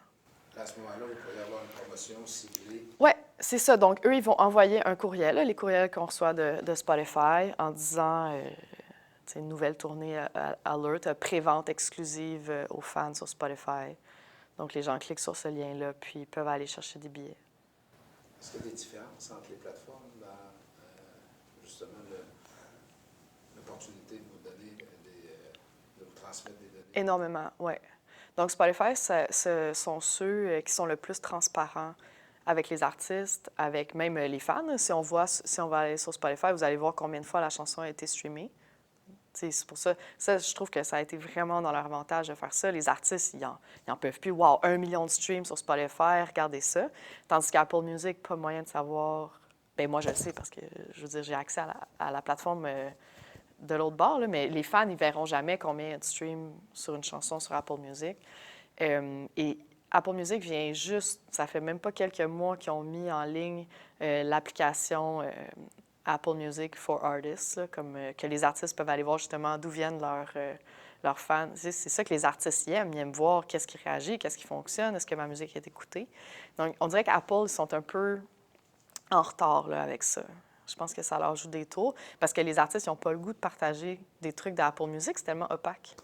À ce moment-là, vous pourriez avoir une promotion ciblée. Oui, c'est ça. Donc, eux, ils vont envoyer un courriel, là, les courriels qu'on reçoit de Spotify, en disant une nouvelle tournée alert, pré-vente exclusive aux fans sur Spotify. Donc, les gens cliquent sur ce lien-là, puis ils peuvent aller chercher des billets. Est-ce qu'il y a des différences entre les plateformes dans justement l'opportunité de vous donner de vous transmettre des données? Énormément, oui. Donc, Spotify, ce sont ceux qui sont le plus transparents avec les artistes, avec même les fans. Si on va aller sur Spotify, vous allez voir combien de fois la chanson a été streamée. T'sais, c'est pour ça, je trouve que ça a été vraiment dans leur avantage de faire ça. Les artistes, ils en peuvent plus. Wow, 1 million de streams sur Spotify, regardez ça. Tandis qu'Apple Music, pas moyen de savoir. Bien, moi, je le sais parce que, je veux dire, j'ai accès à la plateforme de l'autre bord, là, mais les fans, ils ne verront jamais combien il y a de streams sur une chanson sur Apple Music. Et Apple Music vient juste, ça fait même pas quelques mois qu'ils ont mis en ligne l'application Apple Music for Artists, là, comme que les artistes peuvent aller voir justement d'où viennent leurs fans. C'est ça que les artistes y aiment. Ils aiment voir qu'est-ce qui réagit, qu'est-ce qui fonctionne, est-ce que ma musique est écoutée. Donc, on dirait qu'Apple, ils sont un peu en retard là, avec ça. Je pense que ça leur joue des tours parce que les artistes n'ont pas le goût de partager des trucs d'Apple Music. C'est tellement opaque.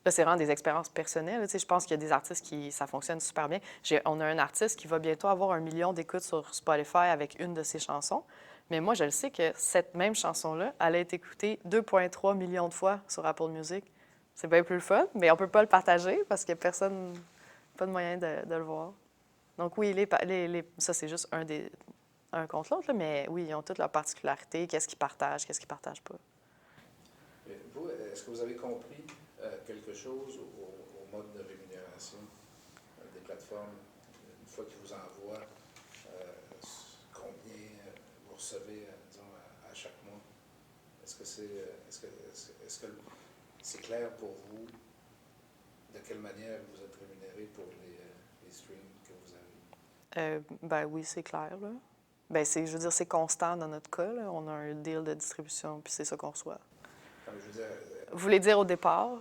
Là, c'est vraiment des expériences personnelles. Tu sais, je pense qu'il y a des artistes qui ça fonctionne super bien. On a un artiste qui va bientôt avoir 1 million d'écoutes sur Spotify avec une de ses chansons. Mais moi, je le sais que cette même chanson-là, elle a été écoutée 2,3 millions de fois sur Apple Music. C'est bien plus le fun, mais on ne peut pas le partager parce que personne, pas de moyen de le voir. Donc oui, ça, c'est juste un contre l'autre, là, mais oui, ils ont toutes leurs particularités. Qu'est-ce qu'ils partagent pas. Vous, est-ce que vous avez compris quelque chose au mode de rémunération des plateformes une fois qu'ils vous envoient combien vous recevez, disons, à chaque mois? Est-ce que c'est clair pour vous de quelle manière vous êtes rémunéré pour les streams que vous avez? Ben oui, c'est clair, là. Ben je veux dire, c'est constant dans notre cas, là. On a un deal de distribution, puis c'est ça qu'on reçoit. Comme je veux dire, Vous voulez dire au départ?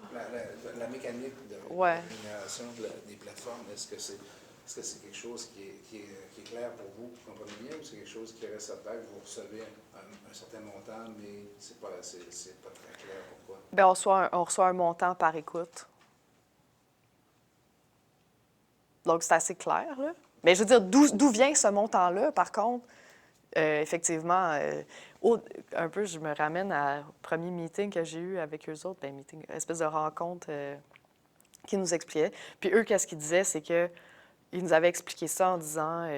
la mécanique de Ouais. rémunération des plateformes, est-ce que c'est quelque chose qui est clair pour vous, vous comprenez bien, ou c'est quelque chose qui reste opaque, vous recevez un certain montant, mais c'est pas très clair pourquoi? Bien, on reçoit un montant par écoute. Donc, c'est assez clair, là. Mais je veux dire, d'où vient ce montant-là, par contre? Effectivement, un peu, je me ramène au premier meeting que j'ai eu avec eux autres, ben, meeting, espèce de rencontre qui nous expliquait. Puis eux, qu'est-ce qu'ils disaient, c'est que ils nous avaient expliqué ça en disant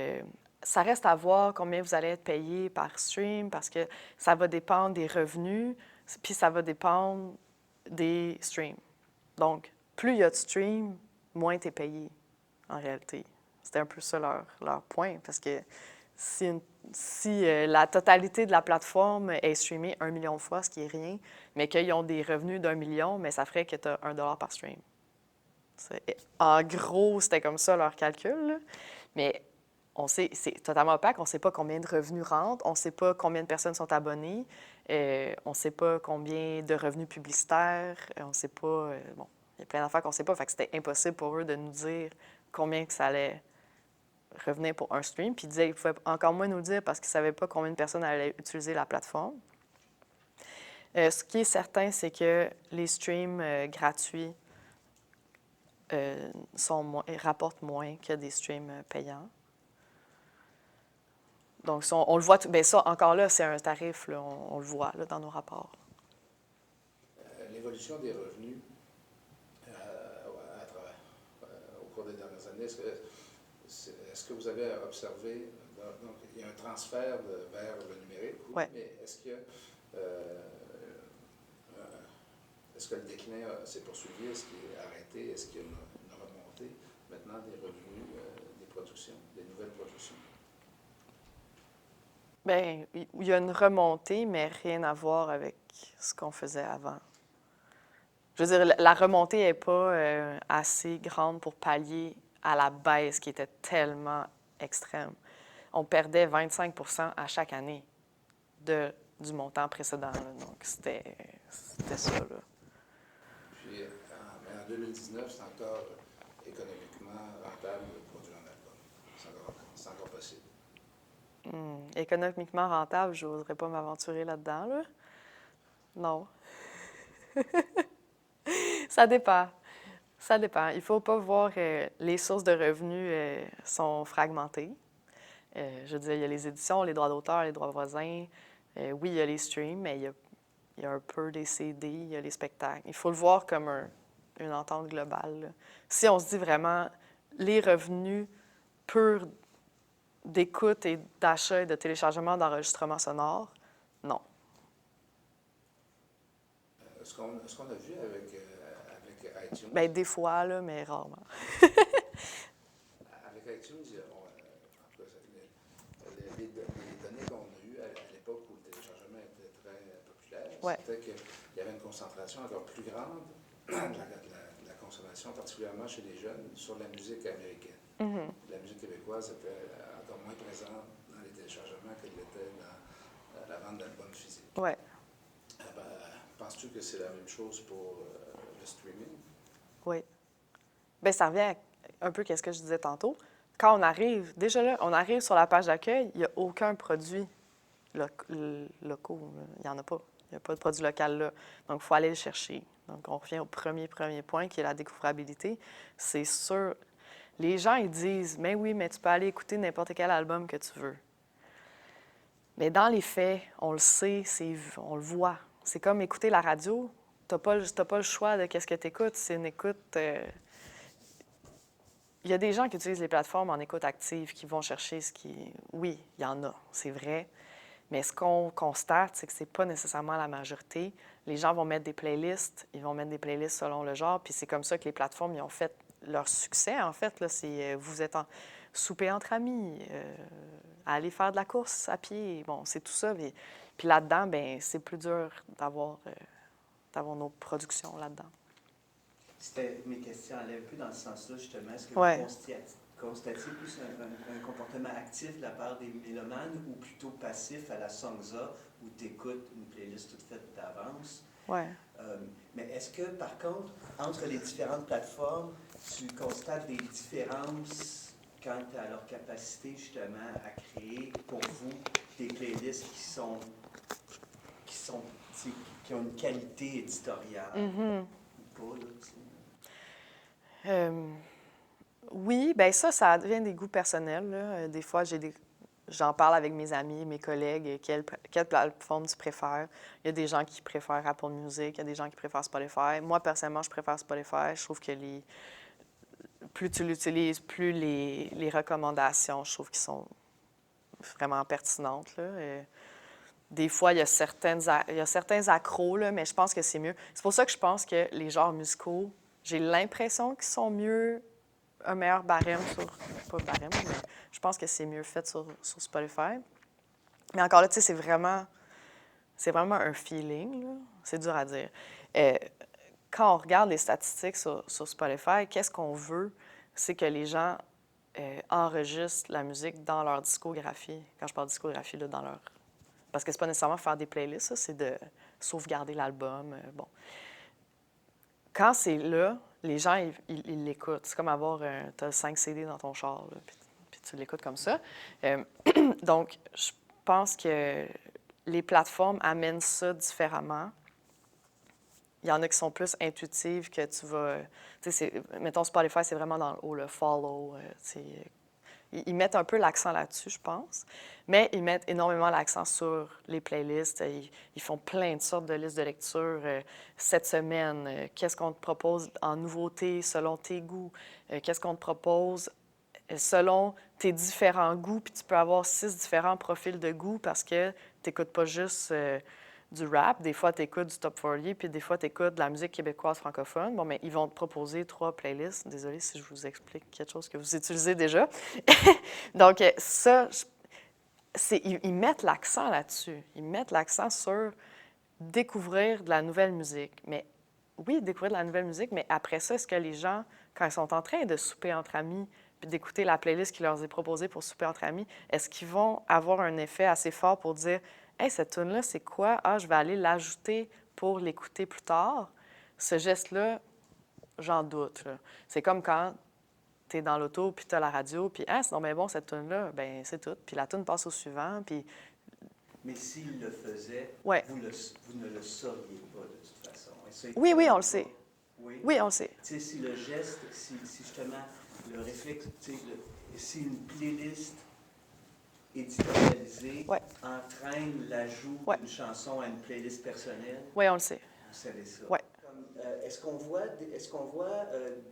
ça reste à voir combien vous allez être payé par stream parce que ça va dépendre des revenus, puis ça va dépendre des streams. Donc, plus il y a de streams, moins tu es payé, en réalité. C'était un peu ça leur point, parce que si la totalité de la plateforme est streamée 1 million de fois, ce qui est rien, mais qu'ils ont des revenus d'1 million, mais ça ferait que tu as $1 par stream. En gros, c'était comme ça leur calcul, là. Mais on sait, c'est totalement opaque. On ne sait pas combien de revenus rentrent, on ne sait pas combien de personnes sont abonnées, on ne sait pas combien de revenus publicitaires, on ne sait pas. Bon, il y a plein d'affaires qu'on ne sait pas. Fait que c'était impossible pour eux de nous dire combien que ça allait revenir pour un stream. Puis ils pouvaient encore moins nous le dire parce qu'ils ne savaient pas combien de personnes allaient utiliser la plateforme. Ce qui est certain, c'est que les streams gratuits rapportent moins que des streams payants. Donc, on le voit, bien ça, encore là, c'est un tarif, là, on le voit là, dans nos rapports. L'évolution des revenus au cours des dernières années, est-ce que vous avez observé, donc il y a un transfert vers le numérique, oui, ouais. Mais est-ce que le déclin s'est poursuivi, est-ce qu'il est arrêté, est-ce qu'il y a une remontée maintenant des revenus des productions, des nouvelles productions? Bien, il y a une remontée, mais rien à voir avec ce qu'on faisait avant. Je veux dire, la remontée n'est pas assez grande pour pallier à la baisse qui était tellement extrême. On perdait 25 % à chaque année du montant précédent, là. Donc, c'était ça, là. Puis, mais en 2019, c'est encore économiquement rentable de produire un album. C'est encore possible. Économiquement rentable, je n'oserais pas m'aventurer là-dedans, là. Non. Ça dépend. Ça dépend. Il ne faut pas voir les sources de revenus sont fragmentées. Je veux dire, il y a les éditions, les droits d'auteur, les droits voisins. Oui, il y a les streams, mais il y a un peu des CD, il y a les spectacles. Il faut le voir comme une entente globale, là. Si on se dit vraiment les revenus purs d'écoute et d'achat et de téléchargement d'enregistrement sonore, non. Ce qu'on a vu avec iTunes. Bien, des fois, là, mais rarement. Avec iTunes, les données qu'on a eues à l'époque où le téléchargement était très populaire, ouais. C'était qu'il y avait une concentration encore plus grande de la consommation, particulièrement chez les jeunes, sur la musique américaine. Mm-hmm. La musique québécoise était encore moins présente dans les téléchargements qu'elle l'était dans la vente d'albums physiques. Ouais. Penses-tu que c'est la même chose pour le streaming? Oui. Bien, ça revient un peu à ce que je disais tantôt. Quand on arrive, déjà là, on arrive sur la page d'accueil, il n'y a aucun produit locaux. Il n'y en a pas. Il n'y a pas de produit local là. Donc, il faut aller le chercher. Donc, on revient au premier point qui est la découvrabilité. C'est sûr. Les gens, ils disent, mais oui, mais tu peux aller écouter n'importe quel album que tu veux. Mais dans les faits, on le sait, on le voit. C'est comme écouter la radio. Tu n'as pas le choix de qu'est-ce que tu écoutes. C'est une écoute. Il y a des gens qui utilisent les plateformes en écoute active, qui vont chercher ce qui. Oui, il y en a, c'est vrai. Mais ce qu'on constate, c'est que c'est pas nécessairement la majorité. Les gens vont mettre des playlists, ils vont mettre des playlists selon le genre, puis c'est comme ça que les plateformes ils ont fait leur succès, en fait. Là, c'est vous êtes en souper entre amis, aller faire de la course à pied, bon, c'est tout ça. Puis là-dedans, bien, c'est plus dur d'avoir nos productions là-dedans. Mes questions allaient un peu dans ce sens-là, justement. Est-ce que Ouais. vous constatiez plus un comportement actif de la part des mélomanes ou plutôt passif à la Songza où tu écoutes une playlist toute faite d'avance? Ouais. Mais est-ce que, par contre, entre les différentes plateformes, tu constates des différences quant à leur capacité, justement, à créer pour vous des playlists qui ont une qualité éditoriale? Mm-hmm. Ou pas, là, tu sais? Oui, bien ça devient des goûts personnels. Là. Des fois, j'en parle avec mes amis, mes collègues, quelle plateforme tu préfères. Il y a des gens qui préfèrent Apple Music, il y a des gens qui préfèrent Spotify. Moi, personnellement, je préfère Spotify. Je trouve que plus tu l'utilises, plus les recommandations, je trouve qu'ils sont vraiment pertinentes. Là. Des fois, il y a certains accros, là, mais je pense que c'est mieux. C'est pour ça que je pense que les genres musicaux, j'ai l'impression qu'ils sont mieux, un meilleur barème pas barème, mais je pense que c'est mieux fait sur Spotify. Mais encore là, tu sais, c'est vraiment un feeling, là. C'est dur à dire. Quand on regarde les statistiques sur Spotify, qu'est-ce qu'on veut? C'est que les gens enregistrent la musique dans leur discographie. Quand je parle de discographie, là, dans leur... Parce que c'est pas nécessairement faire des playlists, ça, c'est de sauvegarder l'album. Bon. Quand c'est là, les gens, ils l'écoutent. C'est comme avoir t'as 5 CD dans ton char, là, puis tu l'écoutes comme ça. Donc, je pense que les plateformes amènent ça différemment. Il y en a qui sont plus intuitives, que tu vas... Tu sais, mettons, Spotify, c'est vraiment dans le haut, le follow. Ils mettent un peu l'accent là-dessus, je pense. Mais ils mettent énormément l'accent sur les playlists. Ils font plein de sortes de listes de lecture. Cette semaine, qu'est-ce qu'on te propose en nouveauté selon tes goûts? Qu'est-ce qu'on te propose selon tes différents goûts? Puis tu peux avoir 6 différents profils de goût parce que tu n'écoutes pas juste du rap. Des fois, tu écoutes du top 40, puis des fois, tu écoutes de la musique québécoise francophone. Bon, mais ils vont te proposer 3 playlists. Désolée si je vous explique quelque chose que vous utilisez déjà. Donc, ça, ils mettent l'accent là-dessus. Ils mettent l'accent sur découvrir de la nouvelle musique. Mais oui, découvrir de la nouvelle musique, mais après ça, est-ce que les gens, quand ils sont en train de souper entre amis, puis d'écouter la playlist qui leur est proposée pour souper entre amis, est-ce qu'ils vont avoir un effet assez fort pour dire « Hey, cette tune-là, c'est quoi? Ah, je vais aller l'ajouter pour l'écouter plus tard. » Ce geste-là, j'en doute. Là. C'est comme quand tu es dans l'auto, puis tu as la radio, puis « Ah, c'est donc bien bon, cette tune-là. » Bien, c'est tout. Puis la tune passe au suivant, puis... Mais s'il le faisait, ouais. vous ne le sauriez pas de toute façon. Oui, on le sait. Oui, oui on le sait. Tu sais, si le geste, si justement le réflexe, si une playlist éditorialisée entraîne l'ajout d'une chanson à une playlist personnelle, oui, on le sait. Vous savez ça. Ouais. Est-ce qu'on voit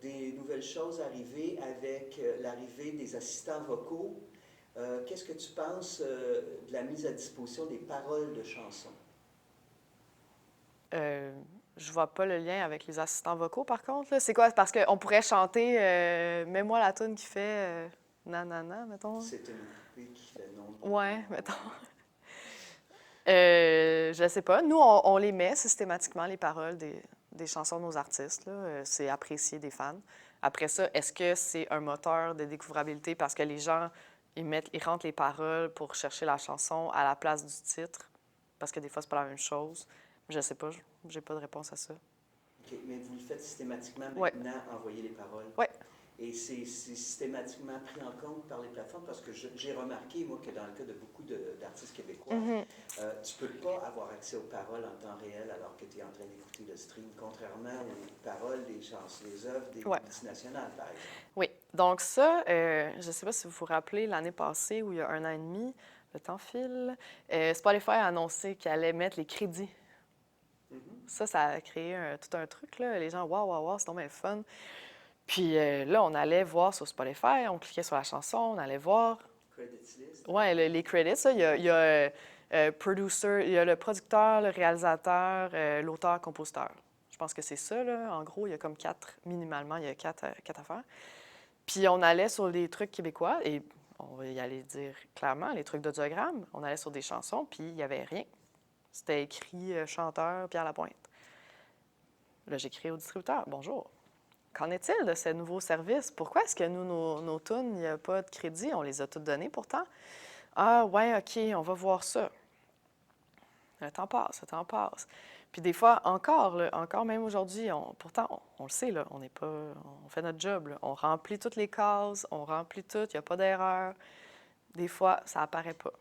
des nouvelles choses arriver avec l'arrivée des assistants vocaux? Qu'est-ce que tu penses de la mise à disposition des paroles de chansons? Je vois pas le lien avec les assistants vocaux, par contre. C'est quoi? Parce qu'on pourrait chanter Mets-moi la toune qui fait nanana, mettons. C'est une poupée qui fait non. Ouais, mettons. Je sais pas. Nous, on les met systématiquement, les paroles des chansons de nos artistes. Là. C'est apprécié des fans. Après ça, est-ce que c'est un moteur de découvrabilité parce que les gens, ils rentrent les paroles pour chercher la chanson à la place du titre? Parce que des fois, c'est pas la même chose. Je sais pas, j'ai pas de réponse à ça. OK, mais vous le faites systématiquement Ouais. maintenant, envoyer les paroles. Ouais. Et c'est systématiquement pris en compte par les plateformes parce que j'ai remarqué, moi, que dans le cas de beaucoup d'artistes québécois, tu ne peux pas avoir accès aux paroles en temps réel alors que tu es en train d'écouter le stream, contrairement aux paroles des chansons, des œuvres des multinationales, par exemple. Oui. Donc ça, je ne sais pas si vous vous rappelez, l'année passée, ou il y a 1 an et demi, le temps file, Spotify a annoncé qu'il allait mettre les crédits. Ça a créé tout un truc, là. Les gens, waouh, c'est vraiment le fun. Puis là, on allait voir sur Spotify, on cliquait sur la chanson, on allait voir. Credits list. Oui, les credits, ça, il y a producer, il y a le producteur, le réalisateur, l'auteur, compositeur. Je pense que c'est ça, là. En gros, il y a comme 4, minimalement, il y a 4 affaires. Puis on allait sur les trucs québécois, et on va y aller dire clairement, les trucs d'audiogramme, on allait sur des chansons, puis il n'y avait rien. C'était écrit chanteur Pierre Lapointe. Là, j'écris au distributeur, bonjour. Qu'en est-il de ce nouveau service? Pourquoi est-ce que nous, nos tunes, il n'y a pas de crédit? On les a toutes données pourtant. Ah, ouais, OK, on va voir ça. Le temps passe. Puis des fois, encore même aujourd'hui, pourtant, on le sait, là, on fait notre job, là. On remplit toutes les cases, on remplit tout, il n'y a pas d'erreur. Des fois, ça apparaît pas.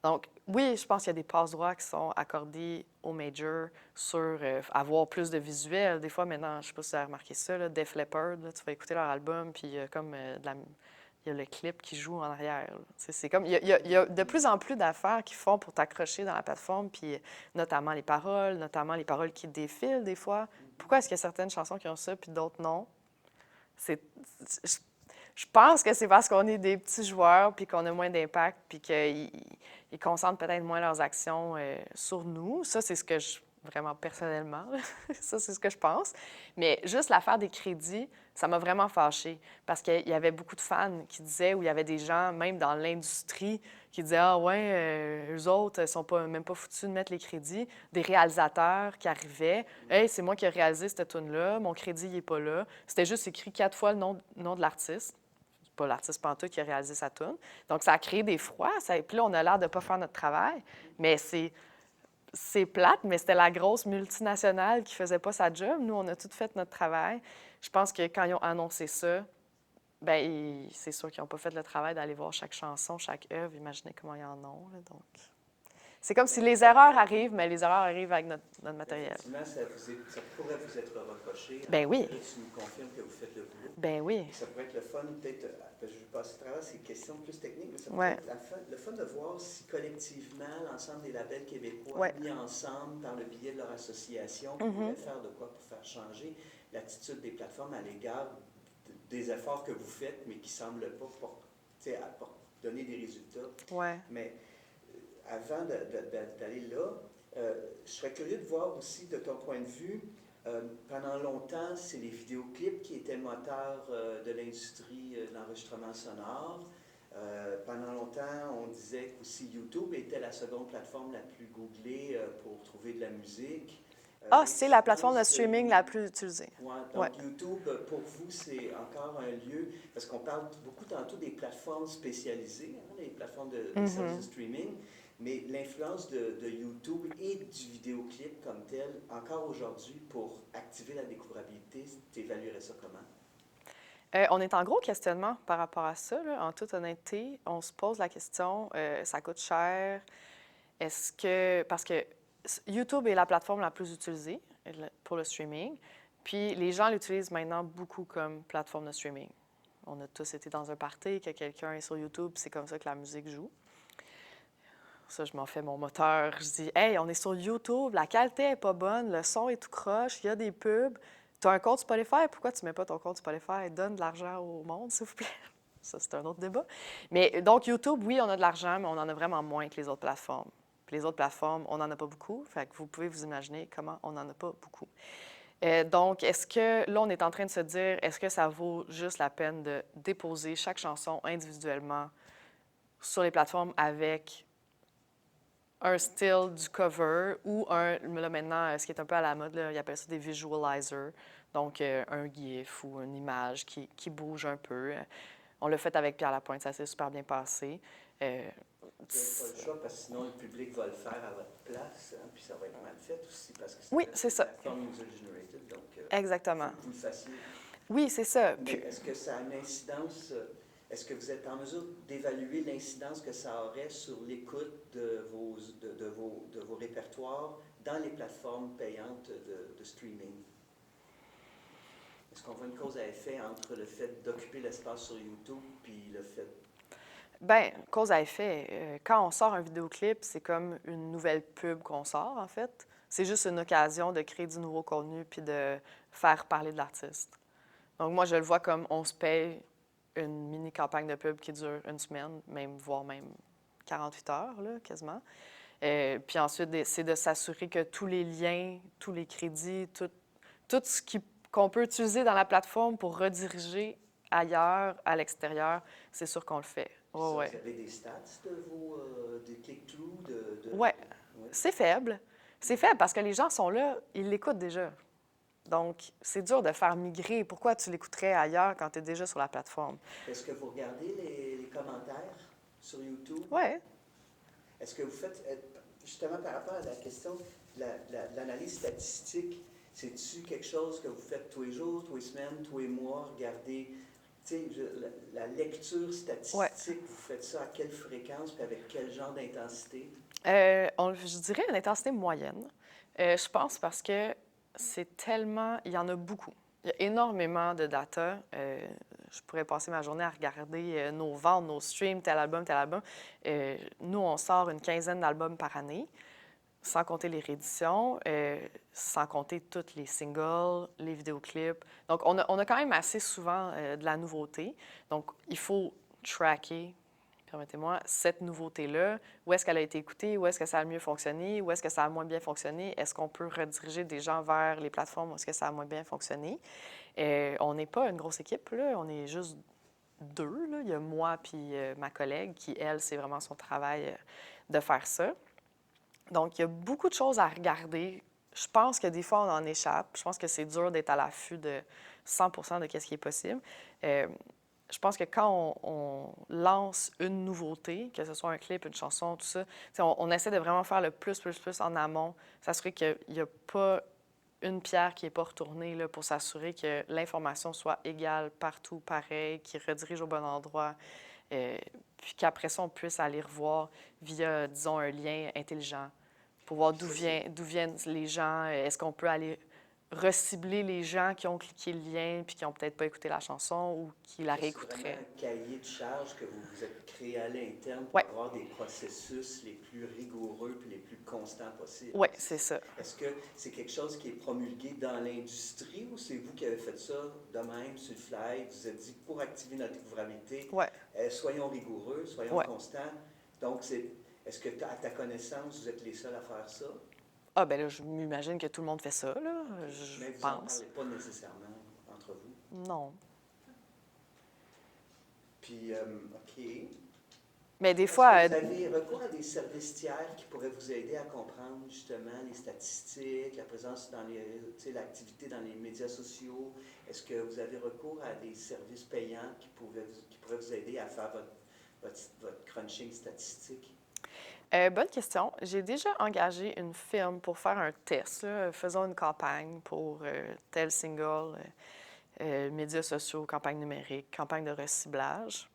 Donc, oui, je pense qu'il y a des passe-droits qui sont accordés aux majors sur avoir plus de visuels. Des fois, maintenant, je ne sais pas si vous avez remarqué ça, là, Def Leppard, là, tu vas écouter leur album, puis il y a comme il y a le clip qui joue en arrière. C'est comme, il y a de plus en plus d'affaires qui font pour t'accrocher dans la plateforme, puis notamment les paroles qui défilent des fois. Pourquoi est-ce qu'il y a certaines chansons qui ont ça, puis d'autres non? Je pense que c'est parce qu'on est des petits joueurs, puis qu'on a moins d'impact, puis qu'ils concentrent peut-être moins leurs actions sur nous. Ça, c'est ce que vraiment personnellement, ça, c'est ce que je pense. Mais juste l'affaire des crédits, ça m'a vraiment fâchée, parce qu'il y avait beaucoup de fans qui disaient, ou il y avait des gens, même dans l'industrie, qui disaient « Ah ouais, eux autres ne sont même pas foutus de mettre les crédits. » Des réalisateurs qui arrivaient. « Hey, c'est moi qui ai réalisé cette tune-là, mon crédit, il n'est pas là. » C'était juste écrit 4 fois le nom de l'artiste. Pas l'artiste pantoute qui a réalisé sa tune. Donc, ça a créé des froids. Puis là, on a l'air de ne pas faire notre travail. Mais c'est plate, mais c'était la grosse multinationale qui ne faisait pas sa job. Nous, on a tout fait notre travail. Je pense que quand ils ont annoncé ça, bien, c'est sûr qu'ils n'ont pas fait le travail d'aller voir chaque chanson, chaque œuvre. Imaginez comment ils en ont. Là, donc, c'est comme si les erreurs arrivent, mais les erreurs arrivent avec notre matériel. Effectivement, ça pourrait vous être reproché. Ben oui. Là, tu nous confirmes que vous faites le boulot. Ben oui. Et ça pourrait être le fun, peut-être, parce que je vais passer à travers ces questions plus techniques, mais ça pourrait Ouais. être le fun de voir si collectivement, l'ensemble des labels québécois, mis ensemble par le biais de leur association, pourraient faire de quoi pour faire changer l'attitude des plateformes à l'égard des efforts que vous faites, mais qui ne semblent pas donner des résultats. Ouais. Mais avant d'aller là, je serais curieux de voir aussi, de ton point de vue, pendant longtemps, c'est les vidéoclips qui étaient le moteur de l'industrie de l'enregistrement sonore. Pendant longtemps, on disait qu'aussi YouTube était la seconde plateforme la plus googlée pour trouver de la musique. C'est la plateforme de streaming la plus utilisée. Ouais, donc YouTube, pour vous, c'est encore un lieu, parce qu'on parle beaucoup tantôt des plateformes spécialisées, hein, les plateformes de services de streaming, mais l'influence de YouTube et du vidéoclip comme tel, encore aujourd'hui, pour activer la découvrabilité, tu évaluerais ça comment? On est en gros questionnement par rapport à ça, là, en toute honnêteté. On se pose la question, ça coûte cher. Parce que YouTube est la plateforme la plus utilisée pour le streaming, puis les gens l'utilisent maintenant beaucoup comme plateforme de streaming. On a tous été dans un party, que quelqu'un est sur YouTube, c'est comme ça que la musique joue. Ça, je m'en fais mon moteur. Je dis, hey, on est sur YouTube, la qualité n'est pas bonne, le son est tout croche, il y a des pubs. Tu as un compte Spotify, pourquoi tu ne mets pas ton compte Spotify? Donne de l'argent au monde, s'il vous plaît. Ça, c'est un autre débat. Mais donc, YouTube, oui, on a de l'argent, mais on en a vraiment moins que les autres plateformes. Puis les autres plateformes, on n'en a pas beaucoup. Fait que vous pouvez vous imaginer comment on n'en a pas beaucoup. Donc, est-ce que, là, on est en train de se dire, est-ce que ça vaut juste la peine de déposer chaque chanson individuellement sur les plateformes avec un still du cover ou là maintenant, ce qui est un peu à la mode, là, ils appellent ça des visualizers, donc un GIF ou une image qui bouge un peu. On l'a fait avec Pierre Lapointe, ça s'est super bien passé. Vous n'avez pas le choix parce que sinon le public va le faire à votre place, hein, puis ça va être mal fait aussi parce que Oui, c'est ça. une plateforme user-generated, donc Exactement. faut que vous le fassiez. Oui, c'est ça. Mais Puis, est-ce que ça a une incidence, est-ce que vous êtes en mesure d'évaluer l'incidence que ça aurait sur l'écoute de vos répertoires dans les plateformes payantes de streaming? Est-ce qu'on voit une cause à effet entre le fait d'occuper l'espace sur YouTube puis le fait... ben, cause à effet, quand on sort un vidéoclip, c'est comme une nouvelle pub qu'on sort, en fait. C'est juste une occasion de créer du nouveau contenu puis de faire parler de l'artiste. Donc, moi, je le vois comme on se paye une mini-campagne de pub qui dure une semaine, voire même 48 heures, là, quasiment. Puis ensuite, c'est de s'assurer que tous les liens, tous les crédits, tout ce qu'on peut utiliser dans la plateforme pour rediriger ailleurs, à l'extérieur, c'est sûr qu'on le fait. Ça, Ouais. vous avez des stats des click-through? Ouais, Ouais. c'est faible. C'est faible parce que les gens sont là, ils l'écoutent déjà. Donc, c'est dur de faire migrer. Pourquoi tu l'écouterais ailleurs quand tu es déjà sur la plateforme? Est-ce que vous regardez les commentaires sur YouTube? Ouais. Est-ce que vous faites, justement par rapport à la question de l'analyse statistique, c'est-tu quelque chose que vous faites tous les jours, tous les semaines, tous les mois, regardez, tu sais, la lecture statistique, Ouais. vous faites ça à quelle fréquence puis avec quel genre d'intensité? Je dirais une intensité moyenne. Je pense parce que c'est tellement... Il y en a beaucoup. Il y a énormément de data. Je pourrais passer ma journée à regarder nos ventes, nos streams, tel album, tel album. Nous, on sort une quinzaine d'albums par année, sans compter les rééditions, sans compter tous les singles, les vidéoclips. Donc, on a quand même assez souvent de la nouveauté. Donc, il faut tracker, permettez-moi, cette nouveauté-là. Où est-ce qu'elle a été écoutée? Où est-ce que ça a le mieux fonctionné? Où est-ce que ça a moins bien fonctionné? Est-ce qu'on peut rediriger des gens vers les plateformes où est-ce que ça a moins bien fonctionné? On n'est pas une grosse équipe, là. On est juste deux, là. Il y a moi puis ma collègue qui, elle, c'est vraiment son travail de faire ça. Donc, il y a beaucoup de choses à regarder. Je pense que des fois, on en échappe. Je pense que c'est dur d'être à l'affût de 100 de ce qui est possible. Je pense que quand on lance une nouveauté, que ce soit un clip, une chanson, tout ça, on essaie de vraiment faire le plus en amont, s'assurer qu'il n'y a pas une pierre qui n'est pas retournée là, pour s'assurer que l'information soit égale partout, pareil, qu'il redirige au bon endroit, puis qu'après ça, on puisse aller revoir via, disons, un lien intelligent pour voir d'où viennent les gens. Est-ce qu'on peut aller recibler les gens qui ont cliqué le lien puis qui n'ont peut-être pas écouté la chanson ou qui la réécouteraient? C'est vraiment un cahier de charges que vous vous êtes créé à l'interne pour Ouais. avoir des processus les plus rigoureux et les plus constants possibles. Oui, c'est ça. Est-ce que c'est quelque chose qui est promulgué dans l'industrie ou c'est vous qui avez fait ça de même, sur le fly, vous vous êtes dit, pour activer notre découvrabilité, Ouais. Soyons rigoureux, soyons Ouais. constants. Donc, est-ce que, à ta connaissance, vous êtes les seuls à faire ça? Ah, ben là, je m'imagine que tout le monde fait ça, là, je Mais vous n'en pense. parlez pas nécessairement entre vous. Non. Puis, OK. Mais des Est-ce fois... que vous avez recours à des services tiers qui pourraient vous aider à comprendre justement les statistiques, la présence dans l'activité dans les médias sociaux? Est-ce que vous avez recours à des services payants qui pourraient vous aider à faire votre crunching statistique? Bonne question. J'ai déjà engagé une firme pour faire un test. Là. Faisons une campagne pour tel single, médias sociaux, campagne numérique, campagne de reciblage.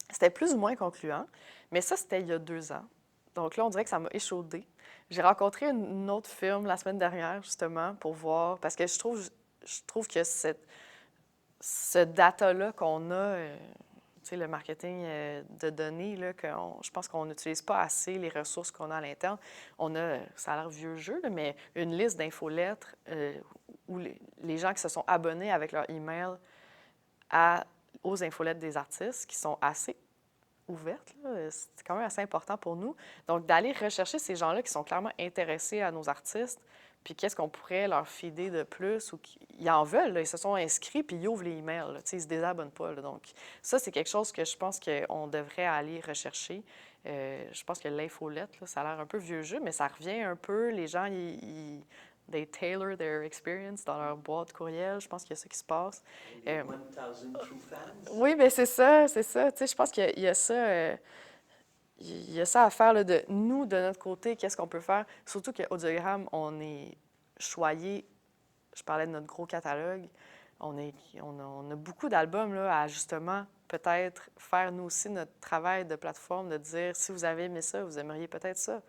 C'était plus ou moins concluant, mais ça, c'était il y a 2 ans. Donc là, on dirait que ça m'a échaudée. J'ai rencontré une autre firme la semaine dernière, justement, pour voir, parce que je trouve que ce data-là qu'on a, tu sais, le marketing de données, là, je pense qu'on n'utilise pas assez les ressources qu'on a à l'interne. On a, ça a l'air vieux jeu, là, mais une liste d'infolettres où les gens qui se sont abonnés avec leur email aux infolettes des artistes qui sont assez ouvertes, là, c'est quand même assez important pour nous. Donc, d'aller rechercher ces gens-là qui sont clairement intéressés à nos artistes, puis qu'est-ce qu'on pourrait leur fider de plus, ou ils en veulent, là, ils se sont inscrits, puis ils ouvrent les emails, là, ils ne se désabonnent pas. Là, donc, ça, c'est quelque chose que je pense qu'on devrait aller rechercher. Je pense que l'infolette, là, ça a l'air un peu vieux jeu, mais ça revient un peu. Les gens, they tailor their experience dans leur boîte courriel. Je pense qu'il y a ça qui se passe. Les 1000 True Fans. Oui, bien c'est ça, c'est ça. Tu sais, je pense qu'il y a ça, il y a ça à faire là, de nous, de notre côté, qu'est-ce qu'on peut faire. Surtout qu'Audiogramme, on est choyé. Je parlais de notre gros catalogue. On a beaucoup d'albums là, à justement peut-être faire nous aussi notre travail de plateforme, de dire si vous avez aimé ça, vous aimeriez peut-être ça.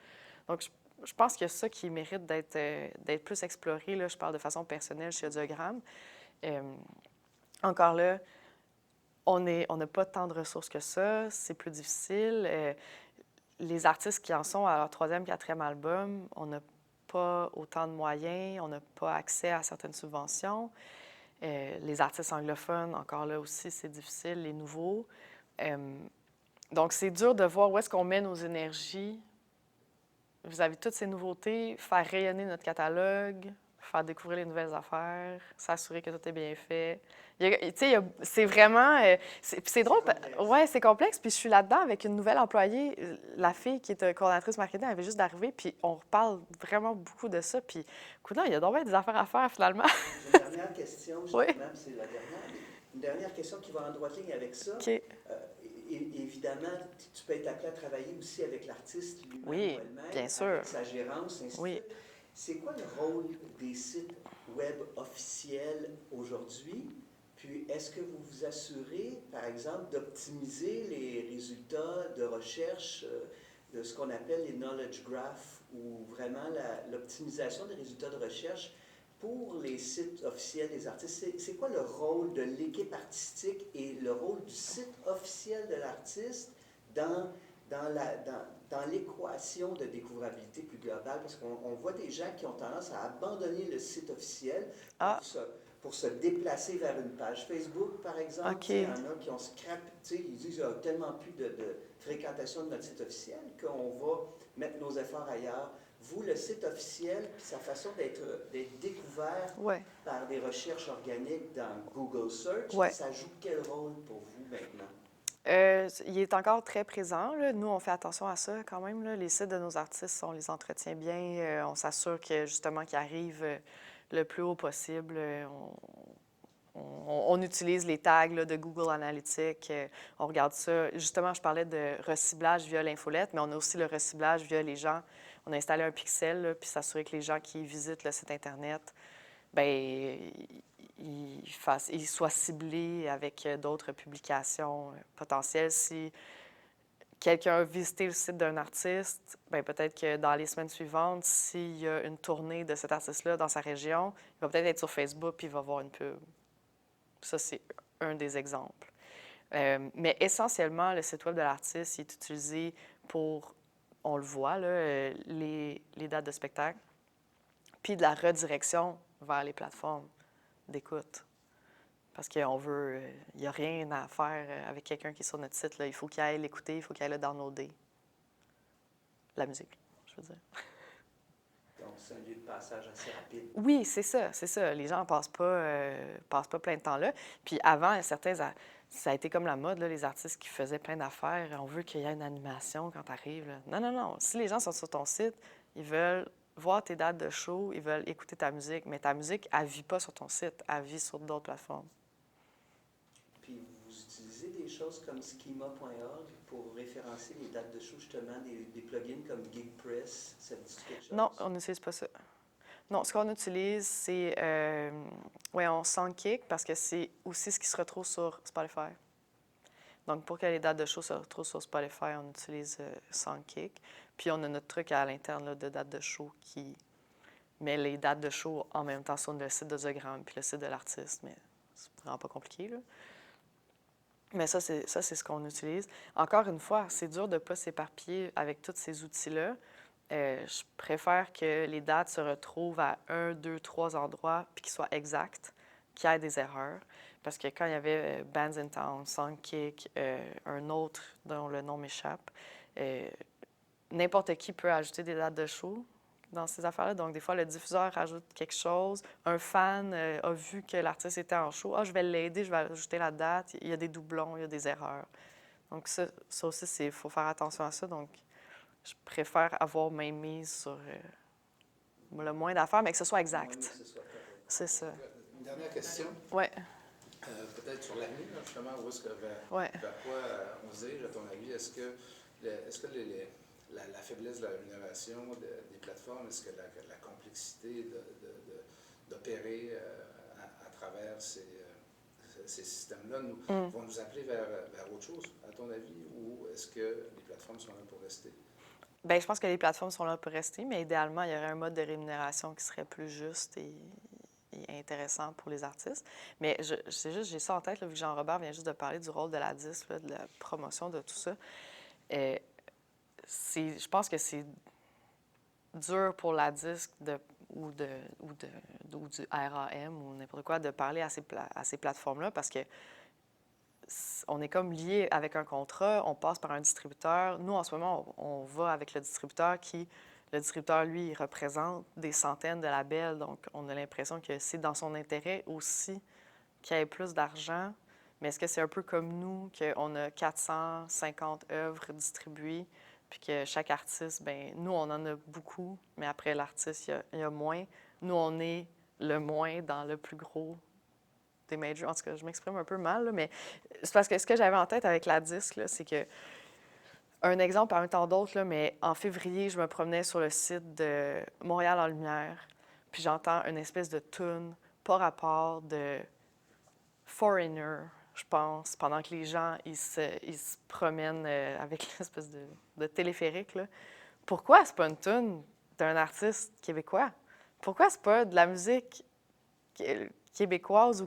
Donc, je pense qu'il y a ça qui mérite d'être plus exploré. Là. Je parle de façon personnelle chez Audiogramme. Encore là, on n'a pas tant de ressources que ça. C'est plus difficile. Les artistes qui en sont à leur troisième, quatrième album, on n'a pas autant de moyens, on n'a pas accès à certaines subventions. Les artistes anglophones, encore là aussi, c'est difficile, les nouveaux. Donc, c'est dur de voir où est-ce qu'on met nos énergies vis-à-vis de toutes ces nouveautés, faire rayonner notre catalogue, faire découvrir les nouvelles affaires, s'assurer que tout est bien fait. C'est vraiment... c'est drôle. Ouais, c'est complexe. Puis je suis là-dedans avec une nouvelle employée. La fille qui est coordinatrice marketing, elle avait juste d'arriver. Puis on reparle vraiment beaucoup de ça. Puis, écoute, il y a donc bien des affaires à faire, finalement. J'ai une dernière question, Oui. même c'est la dernière. Une dernière question qui va en droite ligne avec ça. OK. Évidemment, tu peux être appelé à travailler aussi avec l'artiste lui-même Oui, ou elle-même, bien sûr. avec sa gérance, ainsi de Oui. suite. C'est quoi le rôle des sites web officiels aujourd'hui? Puis, est-ce que vous vous assurez, par exemple, d'optimiser les résultats de recherche de ce qu'on appelle les knowledge graphs ou vraiment l'optimisation des résultats de recherche pour les sites officiels des artistes? C'est quoi le rôle de l'équipe artistique et le rôle du site officiel de l'artiste dans l'équation de découvrabilité plus globale? Parce qu'on voit des gens qui ont tendance à abandonner le site officiel pour se déplacer vers une page Facebook, par exemple. Okay. Il y en a qui ont scrappé, ils disent qu'il y a tellement plus de fréquentation de notre site officiel qu'on va mettre nos efforts ailleurs. Vous, le site officiel, puis sa façon d'être découvert par des recherches organiques dans Google Search, ça joue quel rôle pour vous maintenant? Il est encore très présent. Là. Nous, on fait attention à ça quand même. Là. Les sites de nos artistes, on les entretient bien. On s'assure que justement qu'ils arrivent le plus haut possible. On utilise les tags là, de Google Analytics. On regarde ça. Justement, je parlais de reciblage via l'infolette, mais on a aussi le reciblage via les gens. On a installé un pixel, là, puis s'assurer que les gens qui visitent le site Internet, bien, ils soient ciblés avec d'autres publications potentielles. Si quelqu'un a visité le site d'un artiste, bien, peut-être que dans les semaines suivantes, s'il y a une tournée de cet artiste-là dans sa région, il va peut-être être sur Facebook puis il va voir une pub. Ça, c'est un des exemples. Mais essentiellement, le site web de l'artiste il est utilisé pour, on le voit, là, les dates de spectacle, puis de la redirection vers les plateformes d'écoute. Parce qu'on veut... Il n'y a rien à faire avec quelqu'un qui est sur notre site. Là. Il faut qu'il aille l'écouter, il faut qu'il aille le downloader. La musique, je veux dire. Donc, c'est un lieu de passage assez rapide. Oui, c'est ça, c'est ça. Les gens ne passent pas plein de temps là. Puis avant, certains... Ça a été comme la mode, là, les artistes qui faisaient plein d'affaires. On veut qu'il y ait une animation quand tu arrives. Là. Non, non, non. Si les gens sont sur ton site, ils veulent voir tes dates de show, ils veulent écouter ta musique. Mais ta musique, elle ne vit pas sur ton site, elle vit sur d'autres plateformes. Puis vous utilisez des choses comme schema.org pour référencer les dates de show, justement, des plugins comme GigPress, ça dit quelque chose? Non, on n'utilise pas ça. Non, ce qu'on utilise, c'est Songkick, parce que c'est aussi ce qui se retrouve sur Spotify. Donc, pour que les dates de show se retrouvent sur Spotify, on utilise Songkick. Puis, on a notre truc à l'interne là, de dates de show qui met les dates de show en même temps sur le site d'Audiogramme puis le site de l'artiste. Mais c'est vraiment pas compliqué, là. Mais ça, c'est ce qu'on utilise. Encore une fois, c'est dur de ne pas s'éparpiller avec tous ces outils-là. Je préfère que les dates se retrouvent à 1, 2, 3 endroits puis qu'ils soient exacts, qu'il y ait des erreurs. Parce que quand il y avait Bands in Town, Songkick, un autre dont le nom m'échappe, n'importe qui peut ajouter des dates de show dans ces affaires-là. Donc, des fois, le diffuseur rajoute quelque chose. Un fan a vu que l'artiste était en show. « Ah, je vais l'aider, je vais ajouter la date. » Il y a des doublons, il y a des erreurs. Donc, ça aussi, il faut faire attention à ça. Donc, je préfère avoir main mise sur le moins d'affaires, mais que ce soit Moins, mais exact. que ce soit correct. C'est ça. Une dernière question, Oui, peut-être sur l'avenir, justement, où est-ce que, oui. vers quoi on se dirige, à ton avis? Est-ce que, la faiblesse de la rémunération des plateformes, est-ce que la complexité d'opérer à travers ces systèmes-là vont nous appeler vers autre chose, à ton avis, ou est-ce que les plateformes sont là pour rester? Bien, je pense que les plateformes sont là pour rester, mais idéalement, il y aurait un mode de rémunération qui serait plus juste et intéressant pour les artistes. Mais c'est juste, j'ai ça en tête, là, vu que Jean-Robert vient juste de parler du rôle de la disque, là, de la promotion de tout ça. Je pense que c'est dur pour la disque ou du RAM ou n'importe quoi de parler à ces plateformes-là parce que on est comme lié avec un contrat, on passe par un distributeur. Nous, en ce moment, on va avec le distributeur le distributeur, lui, il représente des centaines de labels, donc on a l'impression que c'est dans son intérêt aussi qu'il y ait plus d'argent. Mais est-ce que c'est un peu comme nous, qu'on a 450 œuvres distribuées, puis que chaque artiste, bien, nous, on en a beaucoup, mais après l'artiste, il y a moins. Nous, on est le moins dans le plus gros des majors. En tout cas, je m'exprime un peu mal, là, mais c'est parce que ce que j'avais en tête avec la disque, là, c'est que, un exemple parmi tant d'autres, là, mais en février, je me promenais sur le site de Montréal en Lumière, puis j'entends une espèce de tune, pas rapport de Foreigner, je pense, pendant que les gens ils se promènent avec l'espèce de téléphérique. Là. Pourquoi c'est pas une tune d'un artiste québécois? Pourquoi c'est pas de la musique québécoise ou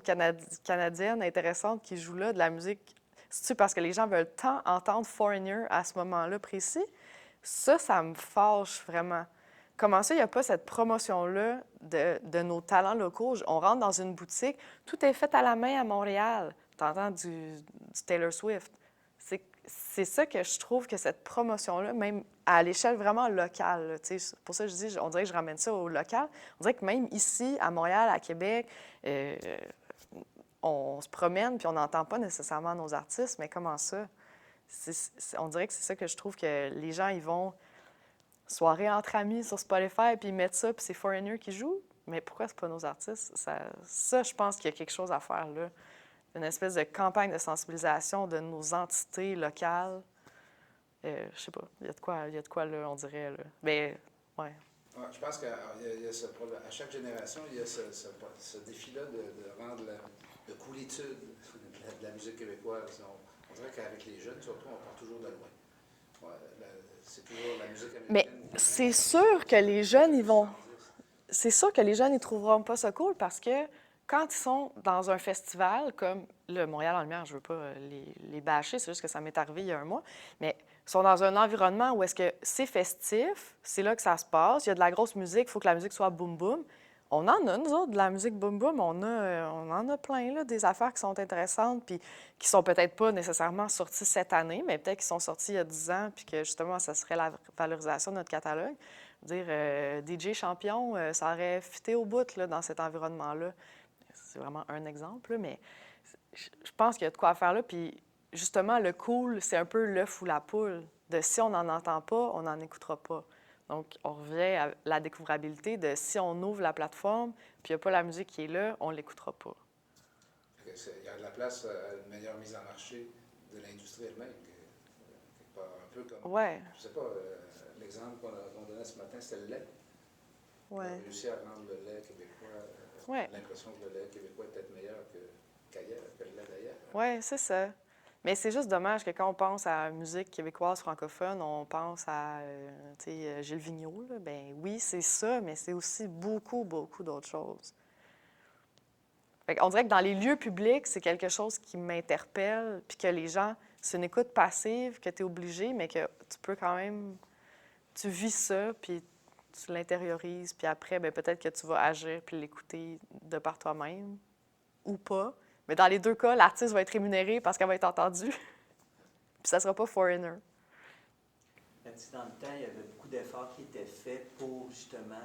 canadienne intéressante qui joue là, de la musique? C'est-tu parce que les gens veulent tant entendre Foreigner à ce moment-là précis? Ça me fâche vraiment. Comment ça, il n'y a pas cette promotion-là de nos talents locaux? On rentre dans une boutique, tout est fait à la main à Montréal. T'entends du Taylor Swift. C'est ça que je trouve que cette promotion-là, même à l'échelle vraiment locale, là, pour ça que je dis, on dirait que je ramène ça au local. On dirait que même ici, à Montréal, à Québec, on se promène puis on n'entend pas nécessairement nos artistes, mais comment ça? On dirait que c'est ça que je trouve que les gens, ils vont soirée entre amis sur Spotify, puis ils mettent ça, puis c'est Foreigner qui joue. Mais pourquoi c'est pas nos artistes? Ça, je pense qu'il y a quelque chose à faire là. Une espèce de campagne de sensibilisation de nos entités locales. Je sais pas, il y a de quoi là, on dirait. Là. Mais, ouais. Ouais, je pense qu'à chaque génération, il y a ce défi-là de rendre de coolitude de la musique québécoise. On dirait qu'avec les jeunes, surtout, on part toujours de loin. Ouais, c'est toujours la musique américaine. Mais c'est sûr que les jeunes, ils vont. C'est sûr que les jeunes, ils trouveront pas ça cool parce que quand ils sont dans un festival comme le Montréal en Lumière, je veux pas les bâcher, c'est juste que ça m'est arrivé il y a un mois, mais ils sont dans un environnement où est-ce que c'est festif, c'est là que ça se passe, il y a de la grosse musique, il faut que la musique soit boum-boum. On en a, nous autres, de la musique boum-boum, on en a plein, là, des affaires qui sont intéressantes, puis qui sont peut-être pas nécessairement sorties cette année, mais peut-être qu'ils sont sorties il y a 10 ans, puis que justement, ça serait la valorisation de notre catalogue. Dire DJ Champion, ça aurait fité au bout là, dans cet environnement-là. C'est vraiment un exemple, là, mais je pense qu'il y a de quoi faire là. Puis justement, le cool, c'est un peu l'œuf ou la poule. De si on n'en entend pas, on n'en écoutera pas. Donc, on revient à la découvrabilité de si on ouvre la plateforme, puis il n'y a pas la musique qui est là, on ne l'écoutera pas. Il y a de la place à une meilleure mise en marché de l'industrie elle-même. Un peu comme, ouais. Je sais pas, l'exemple qu'on donnait ce matin, c'était le lait. Ouais. On a réussi à rendre le lait québécois, l'impression que le lait québécois est peut-être meilleur qu'ailleurs, que le lait d'ailleurs. Oui, c'est ça. Mais c'est juste dommage que quand on pense à la musique québécoise francophone, on pense à Gilles Vigneault. Là. Ben oui, c'est ça, mais c'est aussi beaucoup, beaucoup d'autres choses. On dirait que dans les lieux publics, c'est quelque chose qui m'interpelle, puis que les gens, c'est une écoute passive, que tu es obligé, mais que tu peux quand même, tu vis ça, puis tu l'intériorises, puis après, ben, peut-être que tu vas agir puis l'écouter de par toi-même, ou pas. Mais dans les deux cas, l'artiste va être rémunéré parce qu'elle va être entendue, puis ça sera pas Foreigner. Dans le temps, il y avait beaucoup d'efforts qui étaient faits pour justement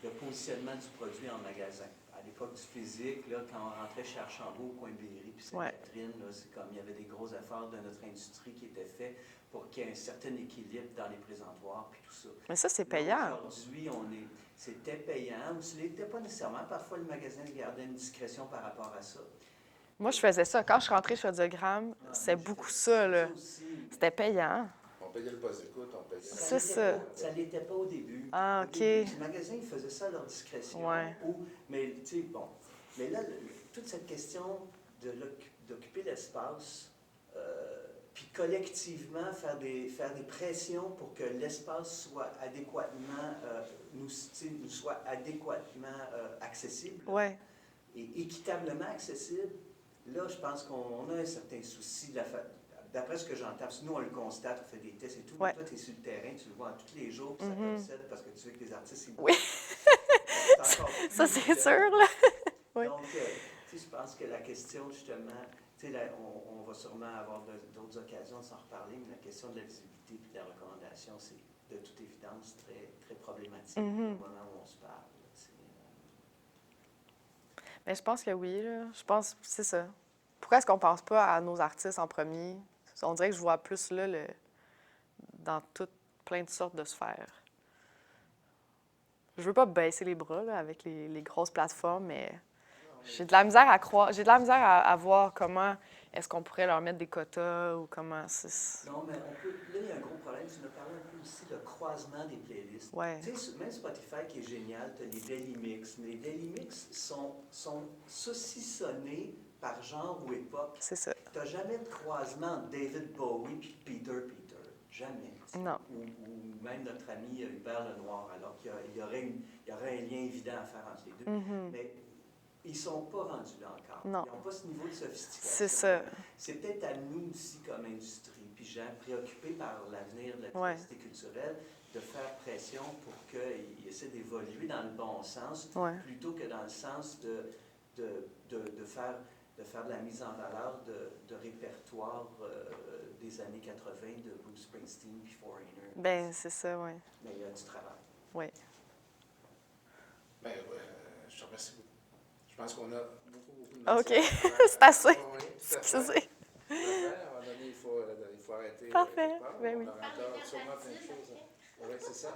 le positionnement du produit en magasin. À l'époque du physique, là, quand on rentrait chez Archambault, au coin Berry, puis Sainte-Catherine, c'est comme il y avait des gros efforts de notre industrie qui étaient faits pour qu'il y ait un certain équilibre dans les présentoirs, puis tout ça. Mais ça, c'est payant. Aujourd'hui, c'était payant ou ce n'était pas nécessairement. Parfois, le magasin gardait une discrétion par rapport à ça. Moi, je faisais ça. Quand je suis rentrée chez Audiogramme, c'est beaucoup ça, là. C'était payant. On payait le poste d'écoute, on payait... C'est ça. Ça ne l'était pas au début. Ah, Au OK. début, les magasins, ils faisaient ça à leur discrétion. Ouais. Mais, tu sais, bon. Mais là, toute cette question d'occuper l'espace, puis collectivement faire des pressions pour que l'espace soit adéquatement, nous soit adéquatement accessible Ouais. et équitablement accessible, là, je pense qu'on a un certain souci. D'après ce que j'entends, parce que nous, on le constate, on fait des tests et tout, Ouais. mais toi, tu es sur le terrain, tu le vois tous les jours, puis ça t'obsède parce que tu sais que les artistes, ils Oui. c'est encore plus Ça, c'est évident. sûr, là. Oui. Donc, tu sais, je pense que la question, justement, tu sais, on va sûrement avoir d'autres occasions de s'en reparler, mais la question de la visibilité et de la recommandation, c'est de toute évidence très, très problématique au moment où on se parle. Mais je pense que oui, là. Je pense, c'est ça. Pourquoi est-ce qu'on pense pas à nos artistes en premier? On dirait que je vois plus là, dans plein de sortes de sphères. Je veux pas baisser les bras là, avec les grosses plateformes, mais j'ai de la misère à croire, j'ai de la misère à voir comment est-ce qu'on pourrait leur mettre des quotas ou comment c'est... Non, mais on peut. Là, il y a un gros problème. Tu nous parlais un peu aussi le croisement des playlists. Ouais. Tu sais, même Spotify qui est génial, tu as les daily mix. Mais les daily mix sont saucissonnés par genre ou époque. C'est ça. Tu n'as jamais de croisement entre David Bowie et Peter. Jamais. Non. Ou même notre ami Hubert Lenoir, alors qu'il y aurait un lien évident à faire entre les deux. Mais ils ne sont pas rendus là encore. Non. Ils n'ont pas ce niveau de sophistication. C'est ça. C'est peut-être à nous aussi, comme industrie, puis gens préoccupés par l'avenir de la diversité culturelle, de faire pression pour qu'ils essaient d'évoluer dans le bon sens, plutôt que dans le sens de faire de la mise en valeur de répertoires des années 80 de Bruce Springsteen puis Foreigner. Ben c'est ça, oui. Mais il y a du travail. Oui. Bien, je te remercie beaucoup. Je pense qu'on a beaucoup de OK. matière. C'est assez. Oui, tout à fait. Excusez. À un moment donné, il faut arrêter. Parfait. quelque part. Ben oui. On a encore sûrement plein de choses. Oui, c'est ça.